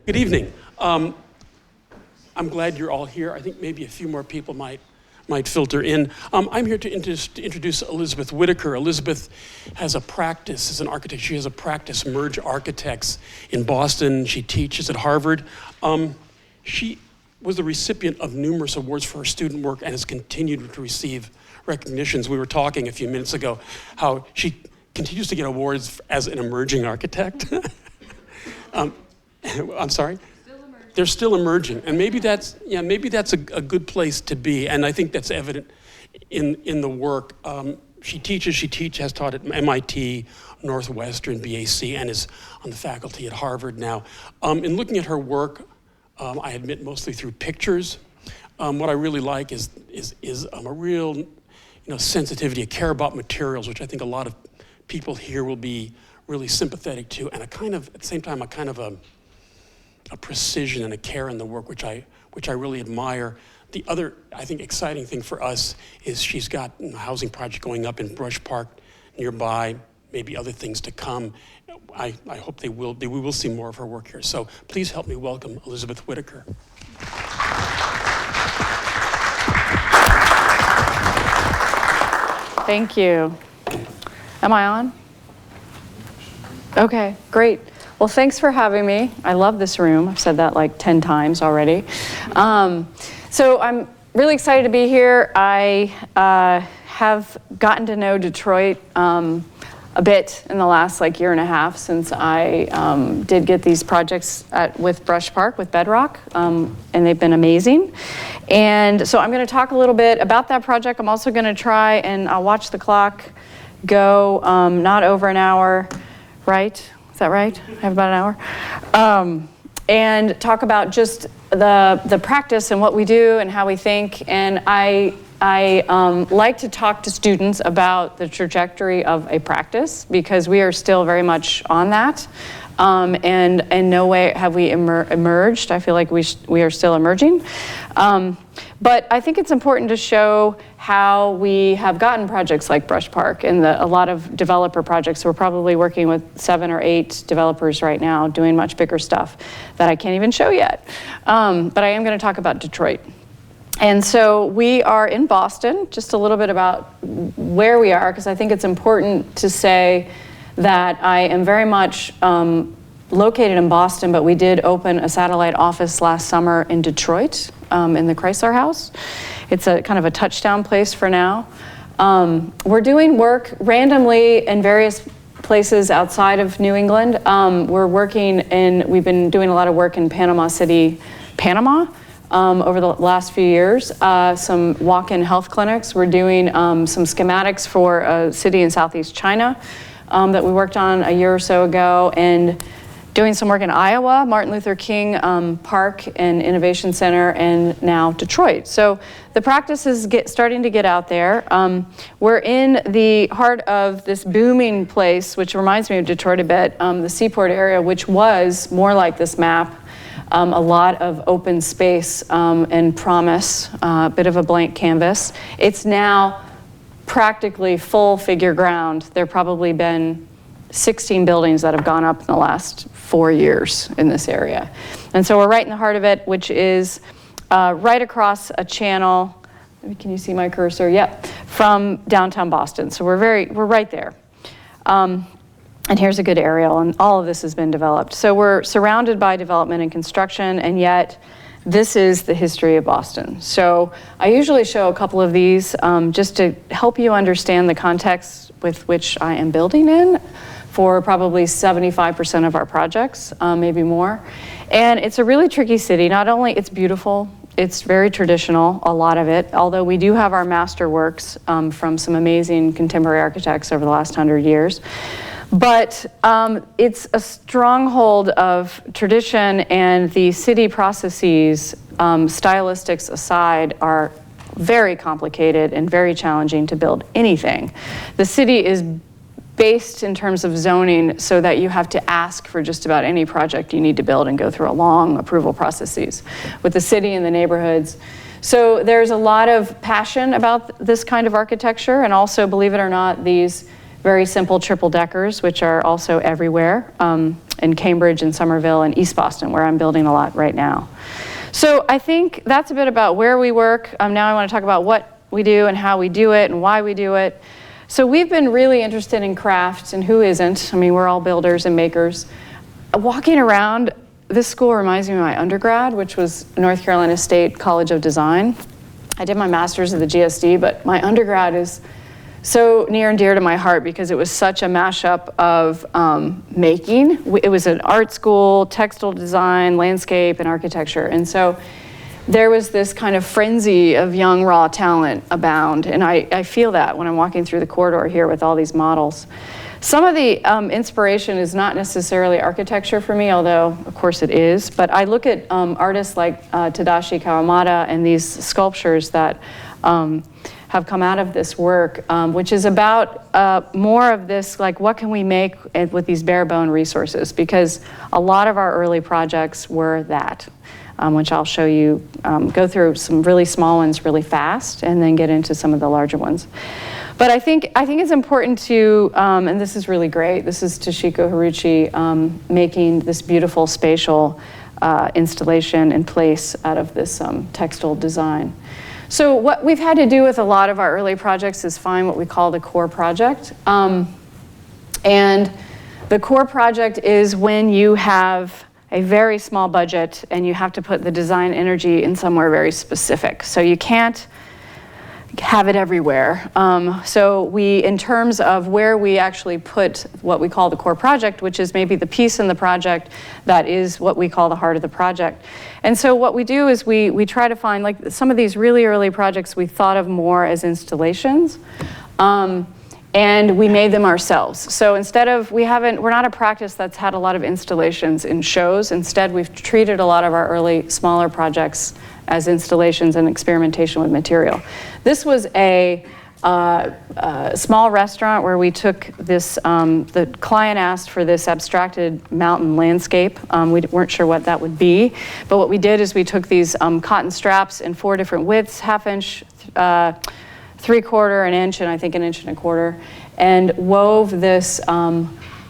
Good evening. I'm glad you're all here. I think maybe a few more people might filter in. I'm here to introduce Elizabeth Whittaker. Elizabeth has a practice as an architect. She has a practice, Merge Architects, in Boston. She teaches at Harvard. She was the recipient of numerous awards for her student work and has continued to receive recognitions. We were talking a few minutes ago how she continues to get awards as an emerging architect. I'm sorry? They're still emerging, and maybe that's a good place to be, and I think that's evident in the work. She has taught at MIT, Northwestern, BAC, and is on the faculty at Harvard now. In looking at her work, I admit mostly through pictures. What I really like is a real sensitivity, a care about materials, which I think a lot of people here will be really sympathetic to, and at the same time, a precision and a care in the work, which I really admire. The other, I think, exciting thing for us is she's got a housing project going up in Brush Park nearby, maybe other things to come. I hope we will see more of her work here. So please help me welcome Elizabeth Whittaker. Thank you. Am I on? Okay, great. Well, thanks for having me. I love this room. I've said that like 10 times already. So I'm really excited to be here. I have gotten to know Detroit a bit in the last year and a half since I did get these projects with Brush Park, with Bedrock, and they've been amazing. And so I'm going to talk a little bit about that project. I'm also going to try and I'll watch the clock go not over an hour, right? Is that right? I have about an hour. And talk about just the practice and what we do and how we think. And I like to talk to students about the trajectory of a practice because we are still very much on that. And in no way have we emerged. I feel like we are still emerging. But I think it's important to show how we have gotten projects like Brush Park and a lot of developer projects. We're probably working with 7 or 8 developers right now doing much bigger stuff that I can't even show yet. But I am going to talk about Detroit. And so we are in Boston, just a little bit about where we are, because I think it's important to say that I am very much located in Boston, but we did open a satellite office last summer in Detroit, in the Chrysler House. It's a kind of a touchdown place for now. We're doing work randomly in various places outside of New England. We've been doing a lot of work in Panama City, Panama, over the last few years. Some walk-in health clinics. We're doing some schematics for a city in Southeast China that we worked on a year or so ago, and doing some work in Iowa, Martin Luther King Park and Innovation Center, and now Detroit. So the practice is starting to get out there. We're in the heart of this booming place, which reminds me of Detroit a bit, the Seaport area, which was more like this map, a lot of open space and promise, a bit of a blank canvas. It's now practically full figure ground. There have probably been 16 buildings that have gone up in the last 4 years in this area. And so we're right in the heart of it, which is right across a channel. Can you see my cursor? Yep, from downtown Boston. So we're right there. And here's a good aerial, and all of this has been developed. So we're surrounded by development and construction, and yet this is the history of Boston. So I usually show a couple of these just to help you understand the context with which I am building in for probably 75% of our projects, maybe more. And it's a really tricky city. Not only it's beautiful, it's very traditional, a lot of it, although we do have our master works from some amazing contemporary architects over the last 100 years. But it's a stronghold of tradition, and the city processes, stylistics aside, are very complicated and very challenging to build anything. The city is based in terms of zoning so that you have to ask for just about any project you need to build and go through a long approval processes with the city and the neighborhoods. So there's a lot of passion about this kind of architecture, and also, believe it or not, these very simple triple deckers, which are also everywhere, in Cambridge and Somerville and East Boston, where I'm building a lot right now. So I think that's a bit about where we work. Now I want to talk about what we do and how we do it and why we do it. So we've been really interested in crafts, and who isn't? I mean, we're all builders and makers. Walking around, this school reminds me of my undergrad, which was North Carolina State College of Design. I did my master's at the GSD, but my undergrad is so near and dear to my heart because it was such a mashup of making. It was an art school, textile design, landscape, and architecture. And so there was this kind of frenzy of young, raw talent abound. And I feel that when I'm walking through the corridor here with all these models. Some of the inspiration is not necessarily architecture for me, although of course it is. But I look at artists like Tadashi Kawamata and these sculptures that have come out of this work, which is about more of this, like, what can we make with these bare bone resources? Because a lot of our early projects were that, which I'll show you, go through some really small ones really fast and then get into some of the larger ones. But I think it's important to, and this is really great, this is Toshiko Haruchi making this beautiful spatial installation in place out of this textile design. So what we've had to do with a lot of our early projects is find what we call the core project. And the core project is when you have a very small budget and you have to put the design energy in somewhere very specific. So you can't have it everywhere. So we, in terms of where we actually put what we call the core project, which is maybe the piece in the project that is what we call the heart of the project. And so what we do is we try to find, like, some of these really early projects we thought of more as installations. And we made them ourselves. So instead of, we're not a practice that's had a lot of installations in shows. Instead, we've treated a lot of our early, smaller projects as installations and experimentation with material. This was a small restaurant where we took this, the client asked for this abstracted mountain landscape. We weren't sure what that would be, but what we did is we took these cotton straps in 4 different widths, 1/2 inch, 3/4, 1 inch, and I think 1 1/4 inch, and wove this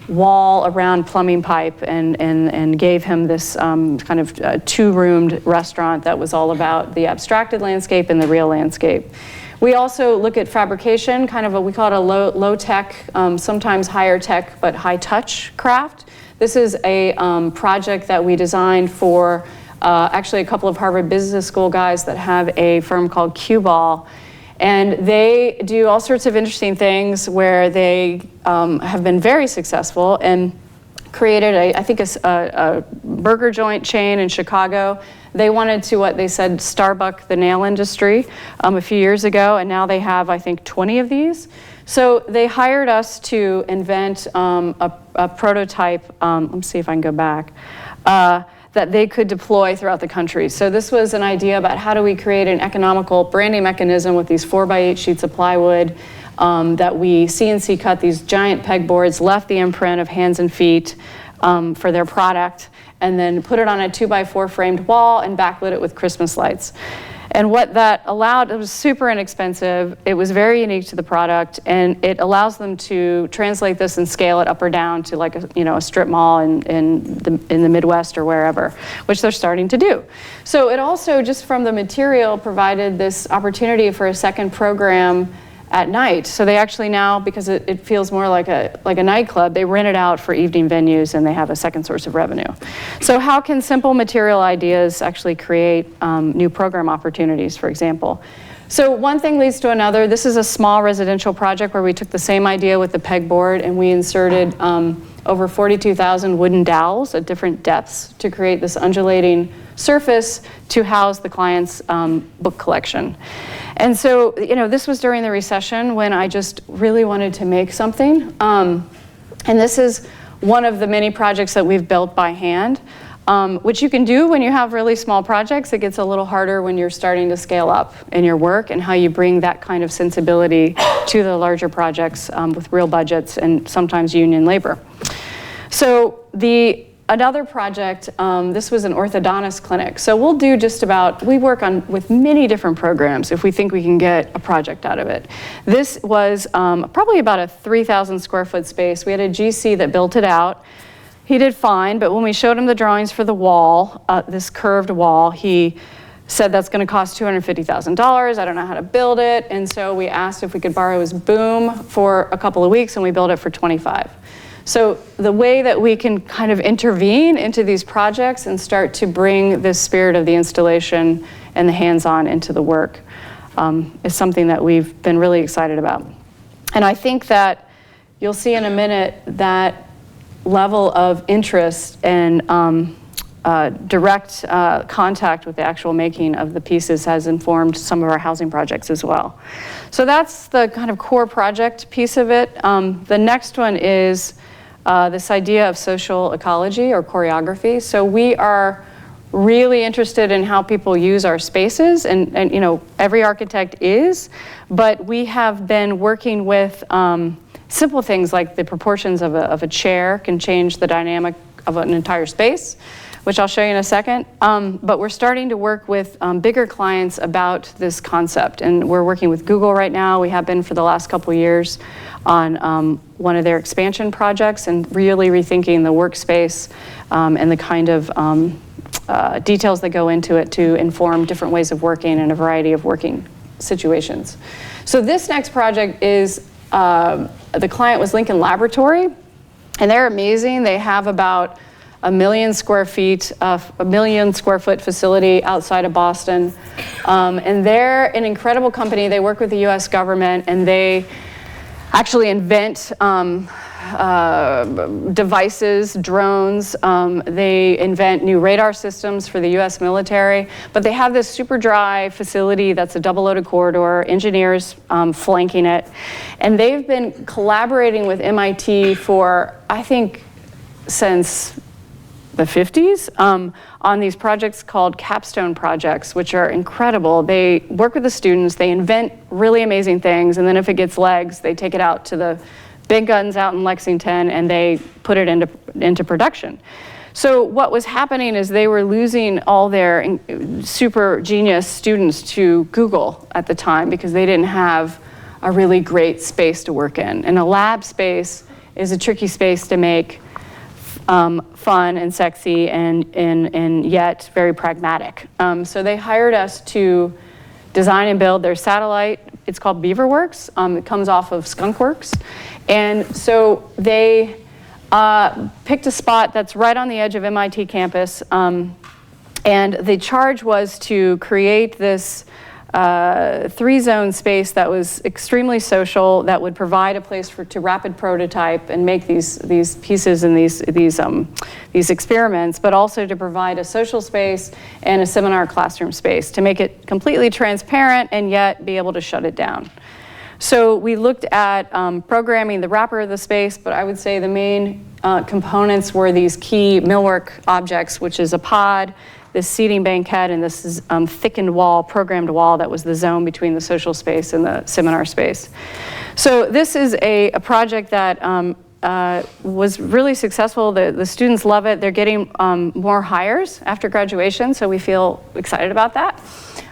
wall around plumbing pipe and gave him this kind of 2-roomed restaurant that was all about the abstracted landscape and the real landscape. We also look at fabrication, kind of we call it a low tech, sometimes higher tech, but high touch craft. This is a project that we designed for actually a couple of Harvard Business School guys that have a firm called Q-Ball. And they do all sorts of interesting things where they have been very successful and created, I think, a burger joint chain in Chicago. They wanted to, what they said, Starbuck the nail industry a few years ago, and now they have, I think, 20 of these. So they hired us to invent a prototype, let me see if I can go back, that they could deploy throughout the country. So this was an idea about how do we create an economical branding mechanism with these 4x8 sheets of plywood that we CNC cut these giant pegboards, left the imprint of hands and feet for their product, and then put it on a 2x4 framed wall and backlit it with Christmas lights. And what that allowed, it was super inexpensive, it was very unique to the product, and it allows them to translate this and scale it up or down to, like, a strip mall in the Midwest or wherever, which they're starting to do. So it also, just from the material, provided this opportunity for a second program at night. So they actually now, because it feels more like a nightclub, they rent it out for evening venues and they have a second source of revenue. So how can simple material ideas actually create new program opportunities, for example? So one thing leads to another. This is a small residential project where we took the same idea with the pegboard and we inserted over 42,000 wooden dowels at different depths to create this undulating surface to house the client's book collection. And so, this was during the recession when I just really wanted to make something. And this is one of the many projects that we've built by hand, which you can do when you have really small projects. It gets a little harder when you're starting to scale up in your work and how you bring that kind of sensibility to the larger projects with real budgets and sometimes union labor. So the another project, this was an orthodontist clinic. So we'll do we work with many different programs if we think we can get a project out of it. This was probably about a 3,000 square foot space. We had a GC that built it out. He did fine, but when we showed him the drawings for the wall, this curved wall, he said that's going to cost $250,000. I don't know how to build it. And so we asked if we could borrow his boom for a couple of weeks, and we built it for 25. So the way that we can kind of intervene into these projects and start to bring this spirit of the installation and the hands-on into the work is something that we've been really excited about. And I think that you'll see in a minute that level of interest and direct contact with the actual making of the pieces has informed some of our housing projects as well. So that's the kind of core project piece of it. The next one is this idea of social ecology or choreography. So we are really interested in how people use our spaces, and you know, every architect is, but we have been working with simple things like the proportions of a chair can change the dynamic of an entire space, which I'll show you in a second. But we're starting to work with bigger clients about this concept. And we're working with Google right now. We have been for the last couple of years on one of their expansion projects and really rethinking the workspace and the kind of details that go into it to inform different ways of working and a variety of working situations. So this next project is, the client was Lincoln Laboratory, and they're amazing. They have about 1 million square feet, a 1 million square foot facility outside of Boston. And they're an incredible company. They work with the US government, and they actually invent devices, drones. They invent new radar systems for the US military. But they have this super dry facility that's a double loaded corridor, engineers flanking it. And they've been collaborating with MIT for, I think, since the 50s on these projects called capstone projects, which are incredible. They work with the students, they invent really amazing things, and then if it gets legs, they take it out to the big guns out in Lexington and they put it into production. So what was happening is they were losing all their super genius students to Google at the time because they didn't have a really great space to work in. And a lab space is a tricky space to make fun and sexy and yet very pragmatic. So they hired us to design and build their satellite. It's called Beaverworks. It comes off of Skunkworks. And so they picked a spot that's right on the edge of MIT campus. And the charge was to create this 3-zone space that was extremely social, that would provide a place to rapid prototype and make these pieces and these experiments, but also to provide a social space and a seminar classroom space to make it completely transparent and yet be able to shut it down. So we looked at programming the wrapper of the space, but I would say the main components were these key millwork objects, which is a pod, this seating banquette, and this is thickened wall, programmed wall that was the zone between the social space and the seminar space. So this is a project that was really successful. The students love it. They're getting more hires after graduation, so we feel excited about that.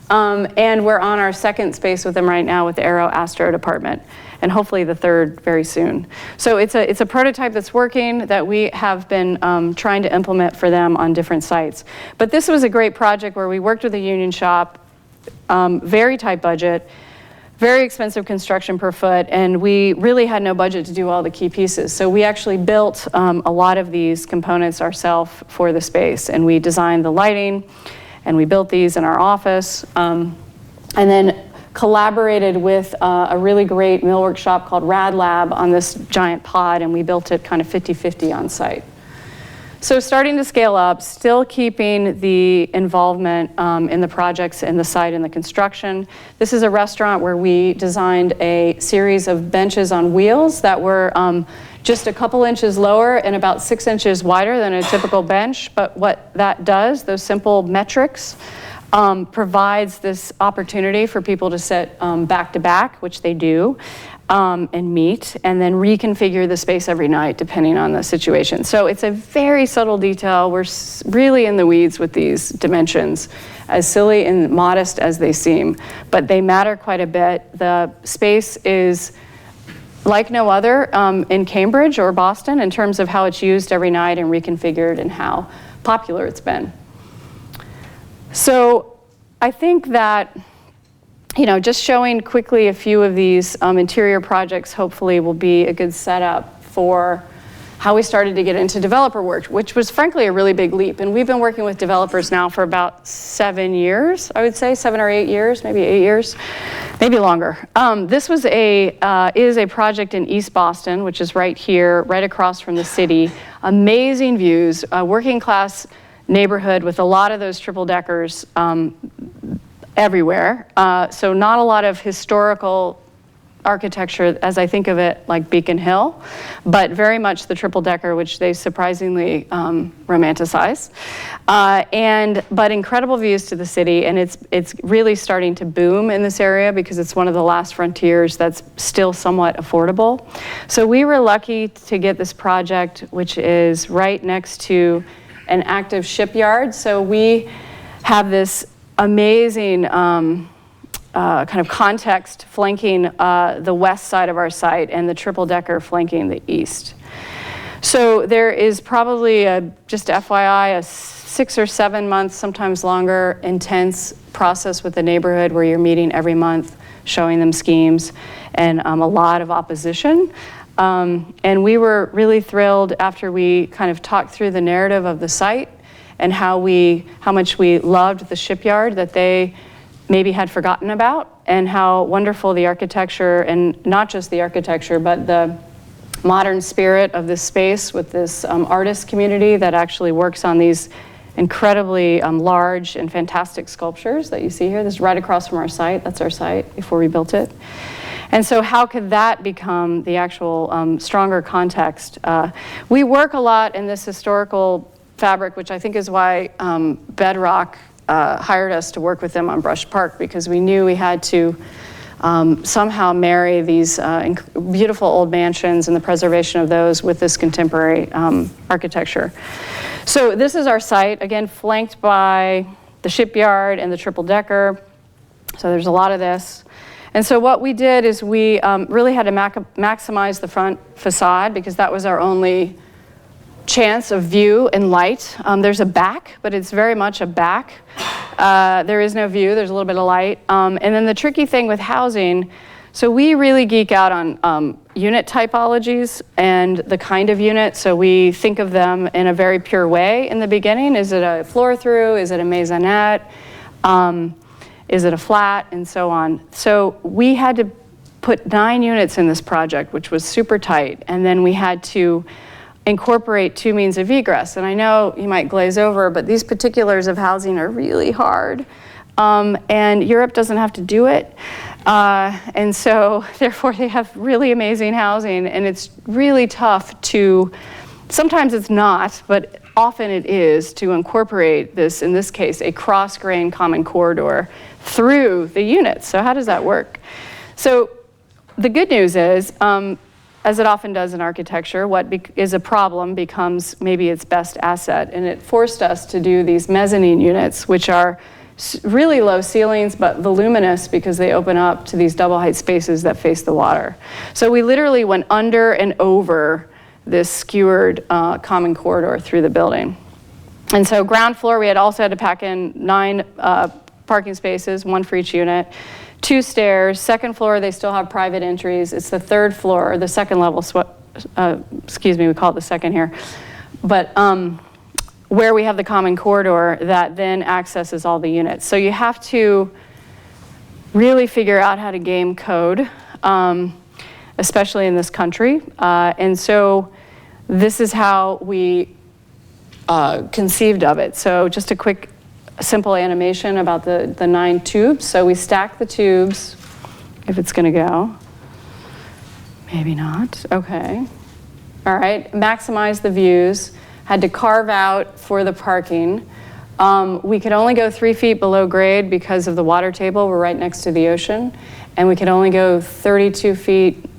And we're on our second space with them right now with the Aero Astro department, and hopefully the third very soon. So it's a prototype that's working that we have been trying to implement for them on different sites. But this was a great project where we worked with a union shop, very tight budget, very expensive construction per foot, and we really had no budget to do all the key pieces. So we actually built a lot of these components ourselves for the space, and we designed the lighting, and we built these in our office, and then collaborated with a really great millwork shop called Rad Lab on this giant pod, and we built it kind of 50-50 on site. So starting to scale up, still keeping the involvement in the projects and the site and the construction. This is a restaurant where we designed a series of benches on wheels that were just a couple inches lower and about 6 inches wider than a typical bench. But what that does, those simple metrics, provides this opportunity for people to sit back to back, which they do. and meet, and then reconfigure the space every night depending on the situation. So it's a very subtle detail. We're really in the weeds with these dimensions, as silly and modest as they seem, but they matter quite a bit. The space is like no other in Cambridge or Boston in terms of how it's used every night and reconfigured and how popular it's been. So I think that, just showing quickly a few of these interior projects hopefully will be a good setup for how we started to get into developer work, which was frankly a really big leap. And we've been working with developers now for about 7 years, I would say, 7 or 8 years, maybe 8 years, maybe longer. This was is a project in East Boston, which is right here, right across from the city. Amazing views, a working class neighborhood with a lot of those triple deckers everywhere. So not a lot of historical architecture as I think of it, like Beacon Hill, but very much the triple decker, which they surprisingly romanticize. But incredible views to the city, and it's really starting to boom in this area because it's one of the last frontiers that's still somewhat affordable. So we were lucky to get this project, which is right next to an active shipyard. So we have this amazing kind of context flanking the west side of our site and the triple decker flanking the east. So there is probably, just FYI, a 6 or 7 months, sometimes longer, intense process with the neighborhood where you're meeting every month, showing them schemes, and a lot of opposition. And we were really thrilled after we kind of talked through the narrative of the site and how much we loved the shipyard that they maybe had forgotten about, and how wonderful the architecture, and not just the architecture, but the modern spirit of this space with this artist community that actually works on these incredibly large and fantastic sculptures that you see here. This is right across from our site. That's our site before we built it. And so how could that become the actual stronger context? We work a lot in this historical fabric, which I think is why Bedrock hired us to work with them on Brush Park, because we knew we had to somehow marry these beautiful old mansions and the preservation of those with this contemporary architecture. So this is our site, again, flanked by the shipyard and the triple decker. So there's a lot of this. And so what we did is we really had to maximize the front facade, because that was our only chance of view and light. There's a back, but it's very much a back. There is no view, there's a little bit of light. And then the tricky thing with housing, so we really geek out on unit typologies and the kind of unit. So we think of them in a very pure way in the beginning. Is it a floor through? Is it a maisonette? Is it a flat? And so on. So we had to put 9 units in this project, which was super tight. And then we had to incorporate 2 means of egress. And I know you might glaze over, but these particulars of housing are really hard. And Europe doesn't have to do it. And so therefore they have really amazing housing, and it's really tough to, sometimes it's not, but often it is, to incorporate this, in this case, a cross-grain common corridor through the units. So how does that work? So the good news is, as it often does in architecture, what is a problem becomes maybe its best asset. And it forced us to do these mezzanine units, which are really low ceilings, but voluminous because they open up to these double height spaces that face the water. So we literally went under and over this skewered common corridor through the building. And so ground floor, we also had to pack in 9 parking spaces, 1 for each unit. 2 stairs. Second floor, they still have private entries. It's the 3rd floor, or the second level, excuse me, we call it the second here. But where we have the common corridor that then accesses all the units. So you have to really figure out how to game code, especially in this country. And so this is how we conceived of it. So just a quick simple animation about the 9 tubes. So we stack the tubes, if it's gonna go. Maybe not, okay. All right, maximize the views. Had to carve out for the parking. We could only go 3 feet below grade because of the water table. We're right next to the ocean. And we could only go 32 feet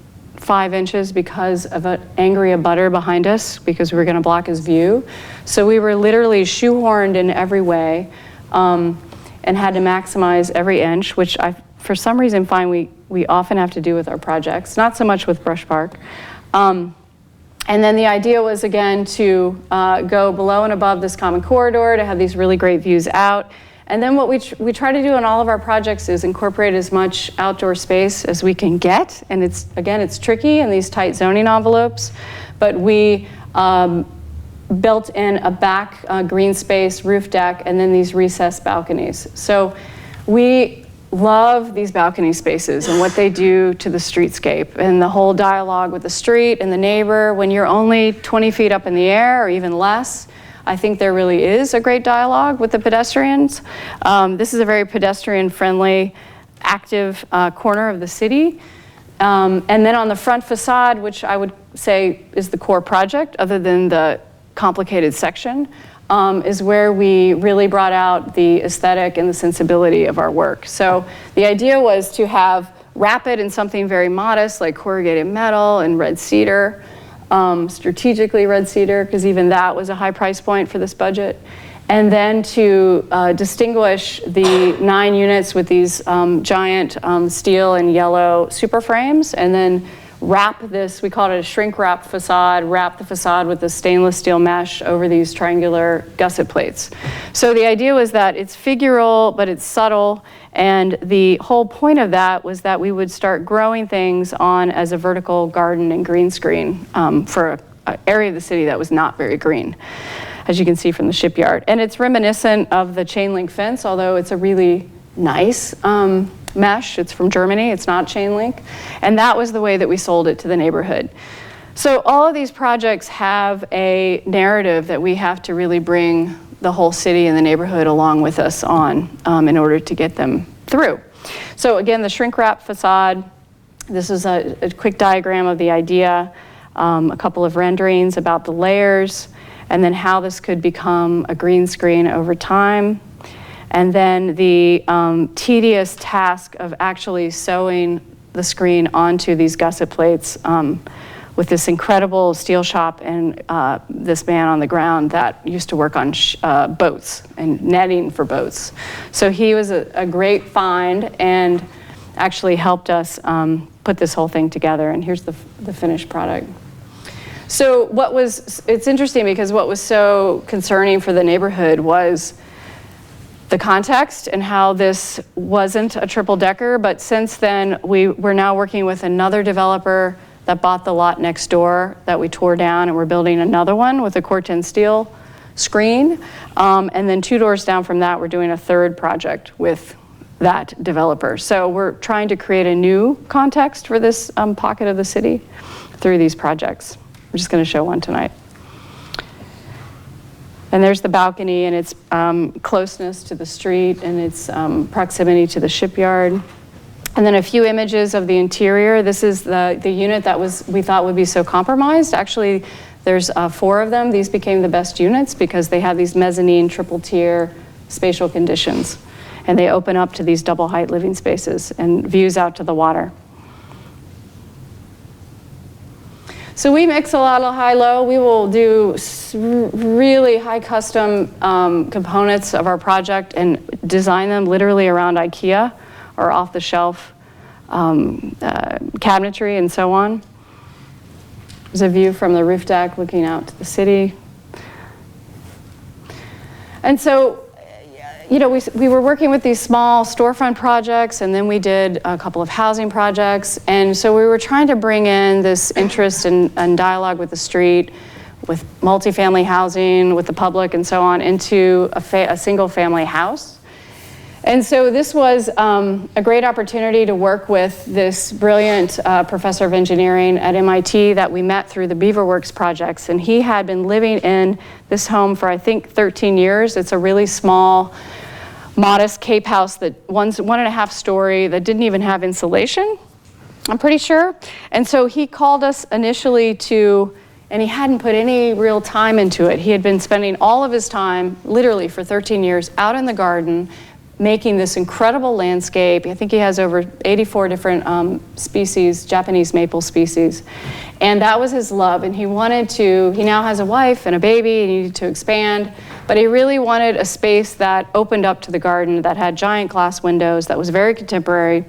5 inches because of an angry abutter behind us because we were going to block his view. So we were literally shoehorned in every way and had to maximize every inch, which I, for some reason, find we often have to do with our projects, not so much with Brush Park. And then the idea was, again, to go below and above this common corridor to have these really great views out. And then what we try to do in all of our projects is incorporate as much outdoor space as we can get. And it's tricky in these tight zoning envelopes, but we built in a back green space, roof deck, and then these recessed balconies. So we love these balcony spaces and what they do to the streetscape and the whole dialogue with the street and the neighbor. When you're only 20 feet up in the air or even less, I think there really is a great dialogue with the pedestrians. This is a very pedestrian-friendly, active corner of the city. And then on the front facade, which I would say is the core project, other than the complicated section, is where we really brought out the aesthetic and the sensibility of our work. So the idea was to have wrap it in something very modest, like corrugated metal and red cedar, strategically red cedar, because even that was a high price point for this budget. And then to distinguish the 9 units with these giant steel and yellow super frames, and then wrap this, we called it a shrink wrap facade, wrap the facade with the stainless steel mesh over these triangular gusset plates. So the idea was that it's figural, but it's subtle, and the whole point of that was that we would start growing things on as a vertical garden and green screen for an area of the city that was not very green, as you can see from the shipyard. And it's reminiscent of the chain link fence, although it's a really nice mesh. It's from Germany, it's not chain link. And that was the way that we sold it to the neighborhood. So all of these projects have a narrative that we have to really bring the whole city and the neighborhood along with us on in order to get them through. So again, the shrink wrap facade, this is a quick diagram of the idea, a couple of renderings about the layers, and then how this could become a green screen over time. And then the tedious task of actually sewing the screen onto these gusset plates with this incredible steel shop and this man on the ground that used to work on boats and netting for boats. So he was a great find and actually helped us put this whole thing together. And here's the finished product. So it's interesting because what was so concerning for the neighborhood was the context and how this wasn't a triple decker, but since then we're now working with another developer that bought the lot next door that we tore down, and we're building another one with a Corten steel screen. And then 2 doors down from that, we're doing a third project with that developer. So we're trying to create a new context for this pocket of the city through these projects. I'm just gonna show one tonight. And there's the balcony and its closeness to the street and its proximity to the shipyard. And then a few images of the interior. This is the unit that we thought would be so compromised. Actually, there's 4 of them. These became the best units because they have these mezzanine triple tier spatial conditions. And they open up to these double height living spaces and views out to the water. So we mix a lot of high-low. We will do really high custom components of our project and design them literally around IKEA or off-the-shelf cabinetry and so on. There's a view from the roof deck looking out to the city. And so, you know, we were working with these small storefront projects, and then we did a couple of housing projects. And so we were trying to bring in this interest and dialogue with the street, with multifamily housing, with the public and so on, into a single family house. And so this was a great opportunity to work with this brilliant professor of engineering at MIT that we met through the Beaverworks projects. And he had been living in this home for, I think, 13 years. It's a really small, modest Cape house that 1.5 story that didn't even have insulation, I'm pretty sure. And so he called us initially and he hadn't put any real time into it. He had been spending all of his time, literally for 13 years, out in the garden, making this incredible landscape. I think he has over 84 different species, Japanese maple species. And that was his love. And he now has a wife and a baby, and he needed to expand. But he really wanted a space that opened up to the garden, that had giant glass windows, that was very contemporary.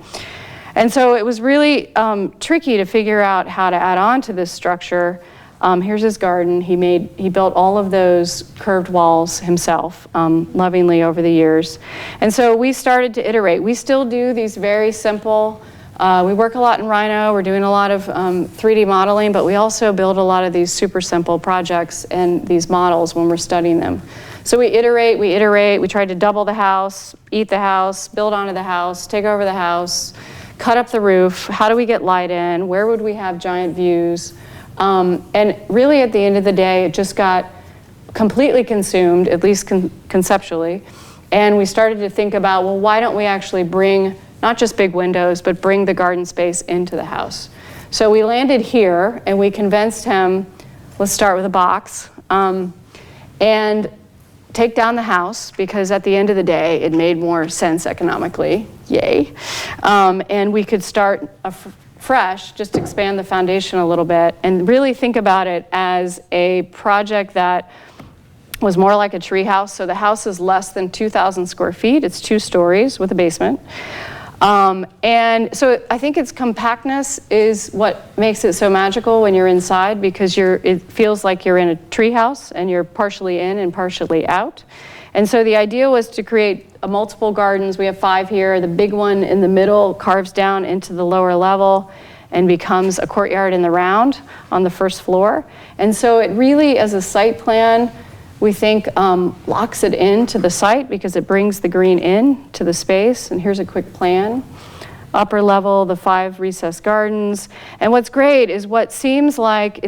And so it was really tricky to figure out how to add on to this structure. Here's his garden. He built all of those curved walls himself, lovingly over the years. And so we started to iterate. We still do these very simple, we work a lot in Rhino, we're doing a lot of 3D modeling, but we also build a lot of these super simple projects and these models when we're studying them. So we iterate, we tried to double the house, eat the house, build onto the house, take over the house, cut up the roof, how do we get light in, where would we have giant views? And really at the end of the day, it just got completely consumed, at least conceptually. And we started to think about, well, why don't we actually bring not just big windows, but bring the garden space into the house? So we landed here and we convinced him, let's start with a box, and take down the house, because at the end of the day, it made more sense economically, yay. And we could start fresh, just expand the foundation a little bit, and really think about it as a project that was more like a tree house. So the house is less than 2,000 square feet. It's 2 stories with a basement. And so I think its compactness is what makes it so magical when you're inside, because it feels like you're in a tree house and you're partially in and partially out. And so the idea was to create multiple gardens. We have 5 here. The big one in the middle carves down into the lower level and becomes a courtyard in the round on the first floor. And so it really, as a site plan, we think locks it into the site, because it brings the green in to the space. And here's a quick plan. Upper level, the 5 recessed gardens. And what's great is what seems like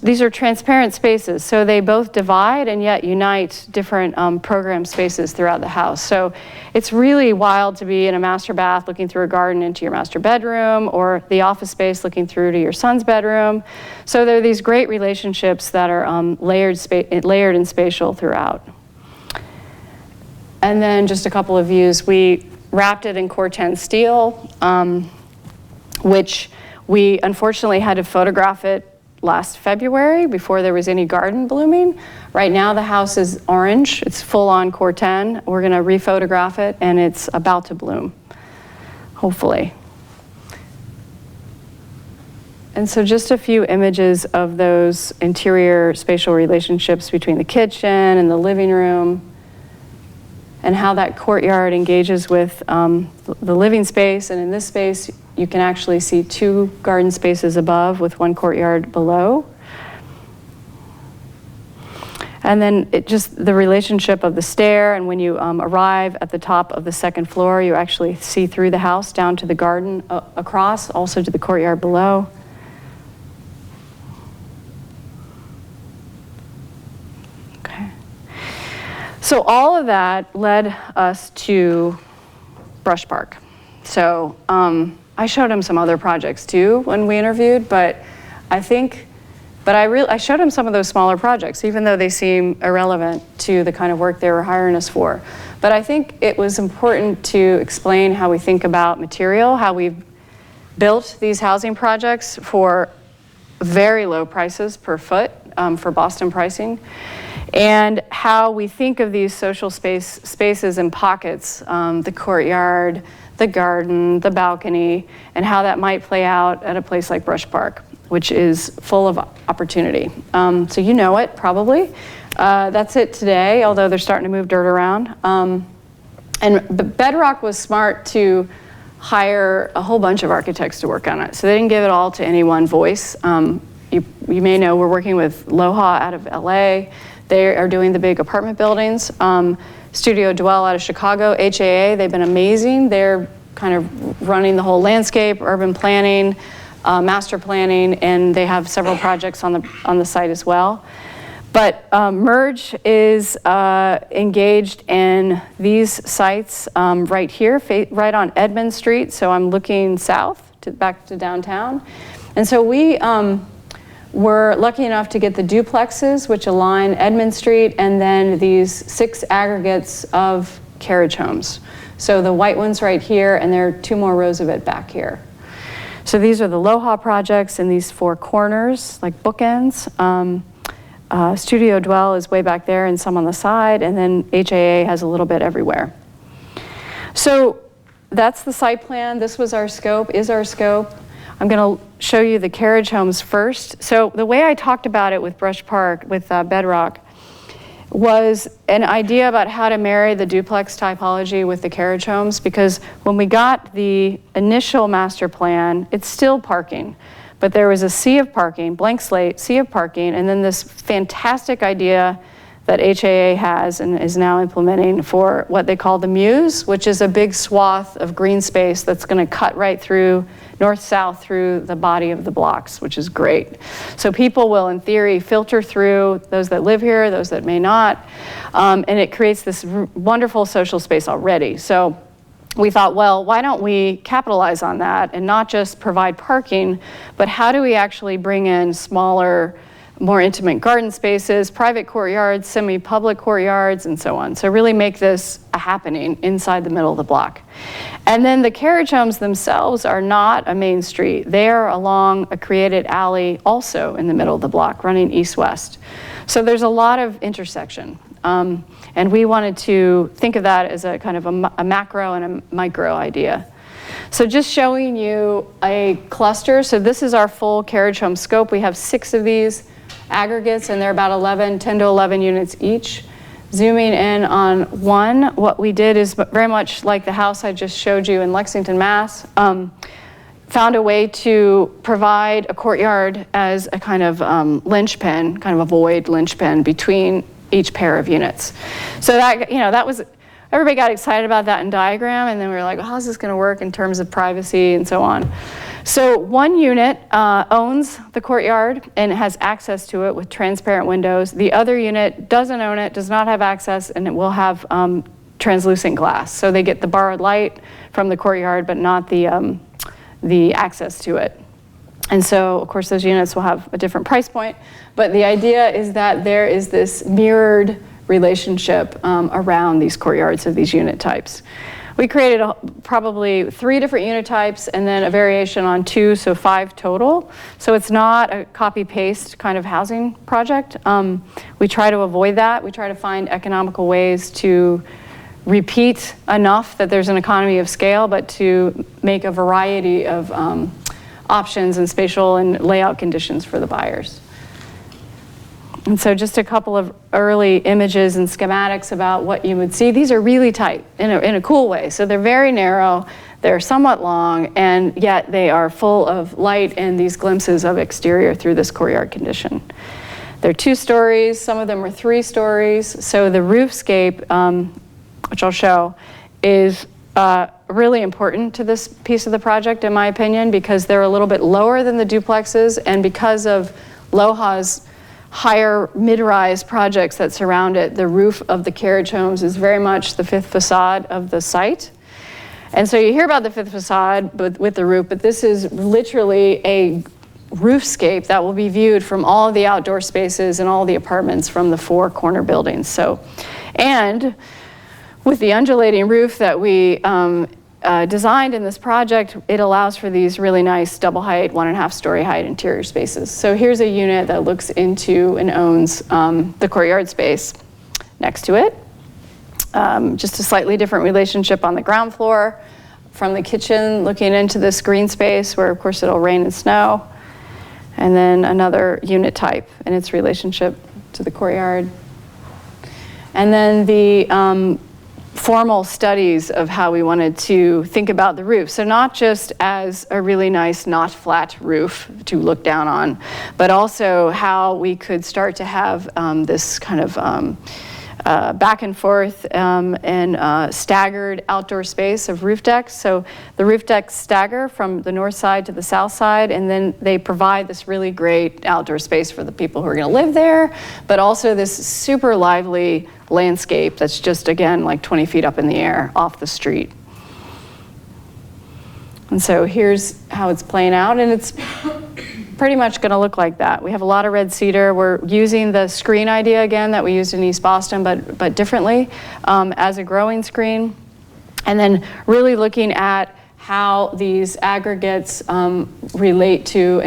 these are transparent spaces, so they both divide and yet unite different program spaces throughout the house. So it's really wild to be in a master bath looking through a garden into your master bedroom, or the office space looking through to your son's bedroom. So there are these great relationships that are layered and spatial throughout. And then just a couple of views. We wrapped it in Core-10 steel, which we unfortunately had to photograph it last February before there was any garden blooming. Right now the house is orange. It's full on Core-10. We're going to rephotograph it, and it's about to bloom, hopefully. And so just a few images of those interior spatial relationships between the kitchen and the living room, and how that courtyard engages with the living space. And in this space, you can actually see 2 garden spaces above with 1 courtyard below. And then just the relationship of the stair, and when you arrive at the top of the 2nd floor, you actually see through the house down to the garden across, also to the courtyard below. Okay. So all of that led us to Brush Park. So I showed him some other projects too when we interviewed, but I showed him some of those smaller projects, even though they seem irrelevant to the kind of work they were hiring us for. But I think it was important to explain how we think about material, how we've built these housing projects for very low prices per foot for Boston pricing, and how we think of these social spaces and pockets, the courtyard, the garden, the balcony, and how that might play out at a place like Brush Park, which is full of opportunity. So you know it, probably. That's it today, although they're starting to move dirt around. And the Bedrock was smart to hire a whole bunch of architects to work on it. So they didn't give it all to any one voice. You may know we're working with Loha out of LA. They are doing the big apartment buildings. Studio Dwell out of Chicago, HAA, they've been amazing. They're kind of running the whole landscape, urban planning, master planning, and they have several projects on the site as well. But Merge is engaged in these sites right here, right on Edmond Street. So I'm looking south, back to downtown. And so we were lucky enough to get the duplexes, which align Edmond Street, and then these 6 aggregates of carriage homes. So the white one's right here, and there are 2 more rows of it back here. So these are the LOHA projects in these 4 corners, like bookends. Studio Dwell is way back there and some on the side, and then HAA has a little bit everywhere. So that's the site plan. This was our scope, is our scope. I'm going to show you the carriage homes first. So the way I talked about it with Brush Park, with Bedrock, was an idea about how to marry the duplex typology with the carriage homes, because when we got the initial master plan, it's still parking, but there was a sea of parking, blank slate, sea of parking, and then this fantastic idea that HAA has and is now implementing for what they call the Muse, which is a big swath of green space that's going to cut right through north-south through the body of the blocks, which is great. So people will, in theory, filter through those that live here, those that may not, and it creates this wonderful social space already. So we thought, well, why don't we capitalize on that and not just provide parking, but how do we actually bring in smaller, more intimate garden spaces, private courtyards, semi-public courtyards, and so on. So really make this a happening inside the middle of the block. And then the carriage homes themselves are not a main street. They are along a created alley also in the middle of the block, running east-west. So there's a lot of intersection. And we wanted to think of that as a kind of a macro and a micro idea. So just showing you a cluster. So this is our full carriage home scope. We have 6 of these aggregates, and they're about 10 to 11 units each. Zooming in on one, what we did is very much like the house I just showed you in Lexington, Mass. Found a way to provide a courtyard as a kind of linchpin, kind of a void linchpin between each pair of units. So that, that was, everybody got excited about that in diagram, and then we were like, well, how's this going to work in terms of privacy and so on? So one unit owns the courtyard and has access to it with transparent windows. The other unit doesn't own it, does not have access, and it will have translucent glass. So they get the borrowed light from the courtyard, but not the access to it. And so, of course, those units will have a different price point. But the idea is that there is this mirrored relationship around these courtyards of these unit types. We created probably 3 different unit types and then a variation on 2, so 5 total. So it's not a copy-paste kind of housing project. We try to avoid that. We try to find economical ways to repeat enough that there's an economy of scale, but to make a variety of options and spatial and layout conditions for the buyers. And so just a couple of early images and schematics about what you would see. These are really tight in a cool way. So they're very narrow, they're somewhat long, and yet they are full of light and these glimpses of exterior through this courtyard condition. They're 2 stories, some of them are 3 stories. So the roofscape, which I'll show, is really important to this piece of the project, in my opinion, because they're a little bit lower than the duplexes, and because of LOHA's higher mid-rise projects that surround it, the roof of the carriage homes is very much the 5th facade of the site. And so you hear about the 5th facade with the roof, but this is literally a roofscape that will be viewed from all of the outdoor spaces and all the apartments from the 4 corner buildings. So, and with the undulating roof that we designed in this project, it allows for these really nice double height, 1.5 story height interior spaces. So here's a unit that looks into and owns the courtyard space next to it. Just a slightly different relationship on the ground floor from the kitchen looking into this green space where of course it'll rain and snow. And then another unit type and its relationship to the courtyard. And then the formal studies of how we wanted to think about the roof. So not just as a really nice, not flat roof to look down on, but also how we could start to have this kind of back and forth and staggered outdoor space of roof decks. So the roof decks stagger from the north side to the south side, and then they provide this really great outdoor space for the people who are going to live there, but also this super lively landscape that's just, again, like 20 feet up in the air off the street. And so here's how it's playing out, and it's pretty much going to look like that. We have a lot of red cedar. We're using the screen idea again that we used in East Boston, but differently as a growing screen. And then really looking at how these aggregates relate to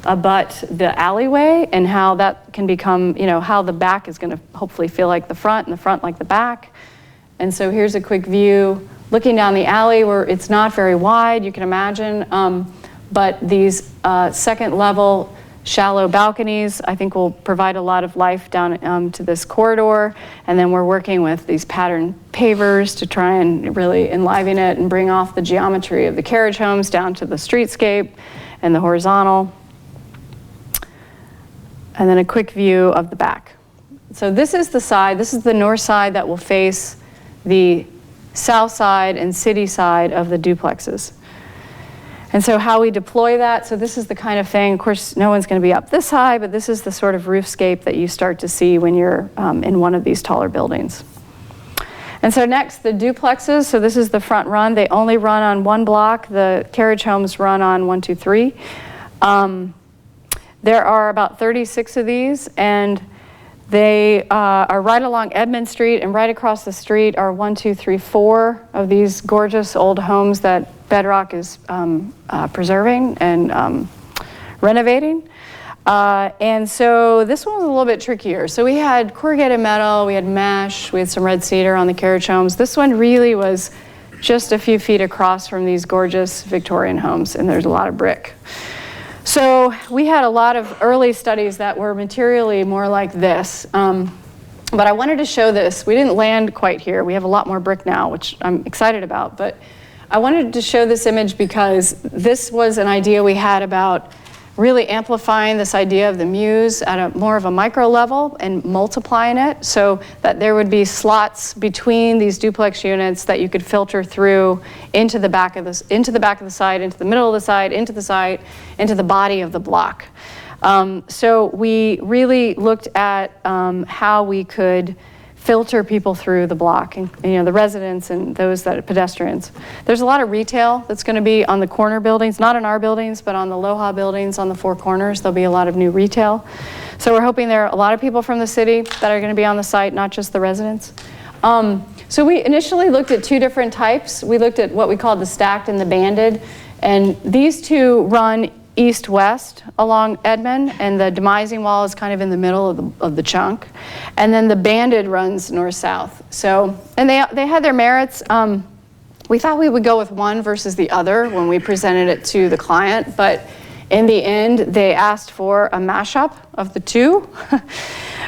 abut the alleyway, and how that can become, how the back is going to hopefully feel like the front and the front like the back. And so here's a quick view looking down the alley where it's not very wide, you can imagine, but these second level shallow balconies I think will provide a lot of life down to this corridor. And then we're working with these pattern pavers to try and really enliven it and bring off the geometry of the carriage homes down to the streetscape and the horizontal. And then a quick view of the back. So this is the side, this is the north side that will face the south side and city side of the duplexes. And so how we deploy that, so this is the kind of thing, of course, no one's going to be up this high, but this is the sort of roofscape that you start to see when you're in one of these taller buildings. And so next, the duplexes. So this is the front run. They only run on one block. The carriage homes run on 1, 2, 3. There are about 36 of these, and they are right along Edmond Street, and right across the street are 1, 2, 3, 4 of these gorgeous old homes that Bedrock is preserving and renovating. And so this one was a little bit trickier. So we had corrugated metal, we had mesh, we had some red cedar on the carriage homes. This one really was just a few feet across from these gorgeous Victorian homes, and there's a lot of brick. So we had a lot of early studies that were materially more like this. But I wanted to show this. We didn't land quite here. We have a lot more brick now, which I'm excited about. But I wanted to show this image because this was an idea we had about really amplifying this idea of the muse at a more of a micro level and multiplying it so that there would be slots between these duplex units that you could filter through into the back of the side, into the middle of the side, into the body of the block. So we really looked at how we could filter people through the block, and the residents and those that are pedestrians. There's a lot of retail that's going to be on the corner buildings, not in our buildings, but on the Loha buildings on the four corners. There'll be a lot of new retail. So we're hoping there are a lot of people from the city that are going to be on the site, not just the residents. So we initially looked at two different types. We looked at what we called the stacked and the banded, and these two run east-west along Edmond, and the demising wall is kind of in the middle of the chunk. And then the banded runs north-south. So, and they had their merits. We thought we would go with one versus the other when we presented it to the client, but in the end, they asked for a mashup of the two,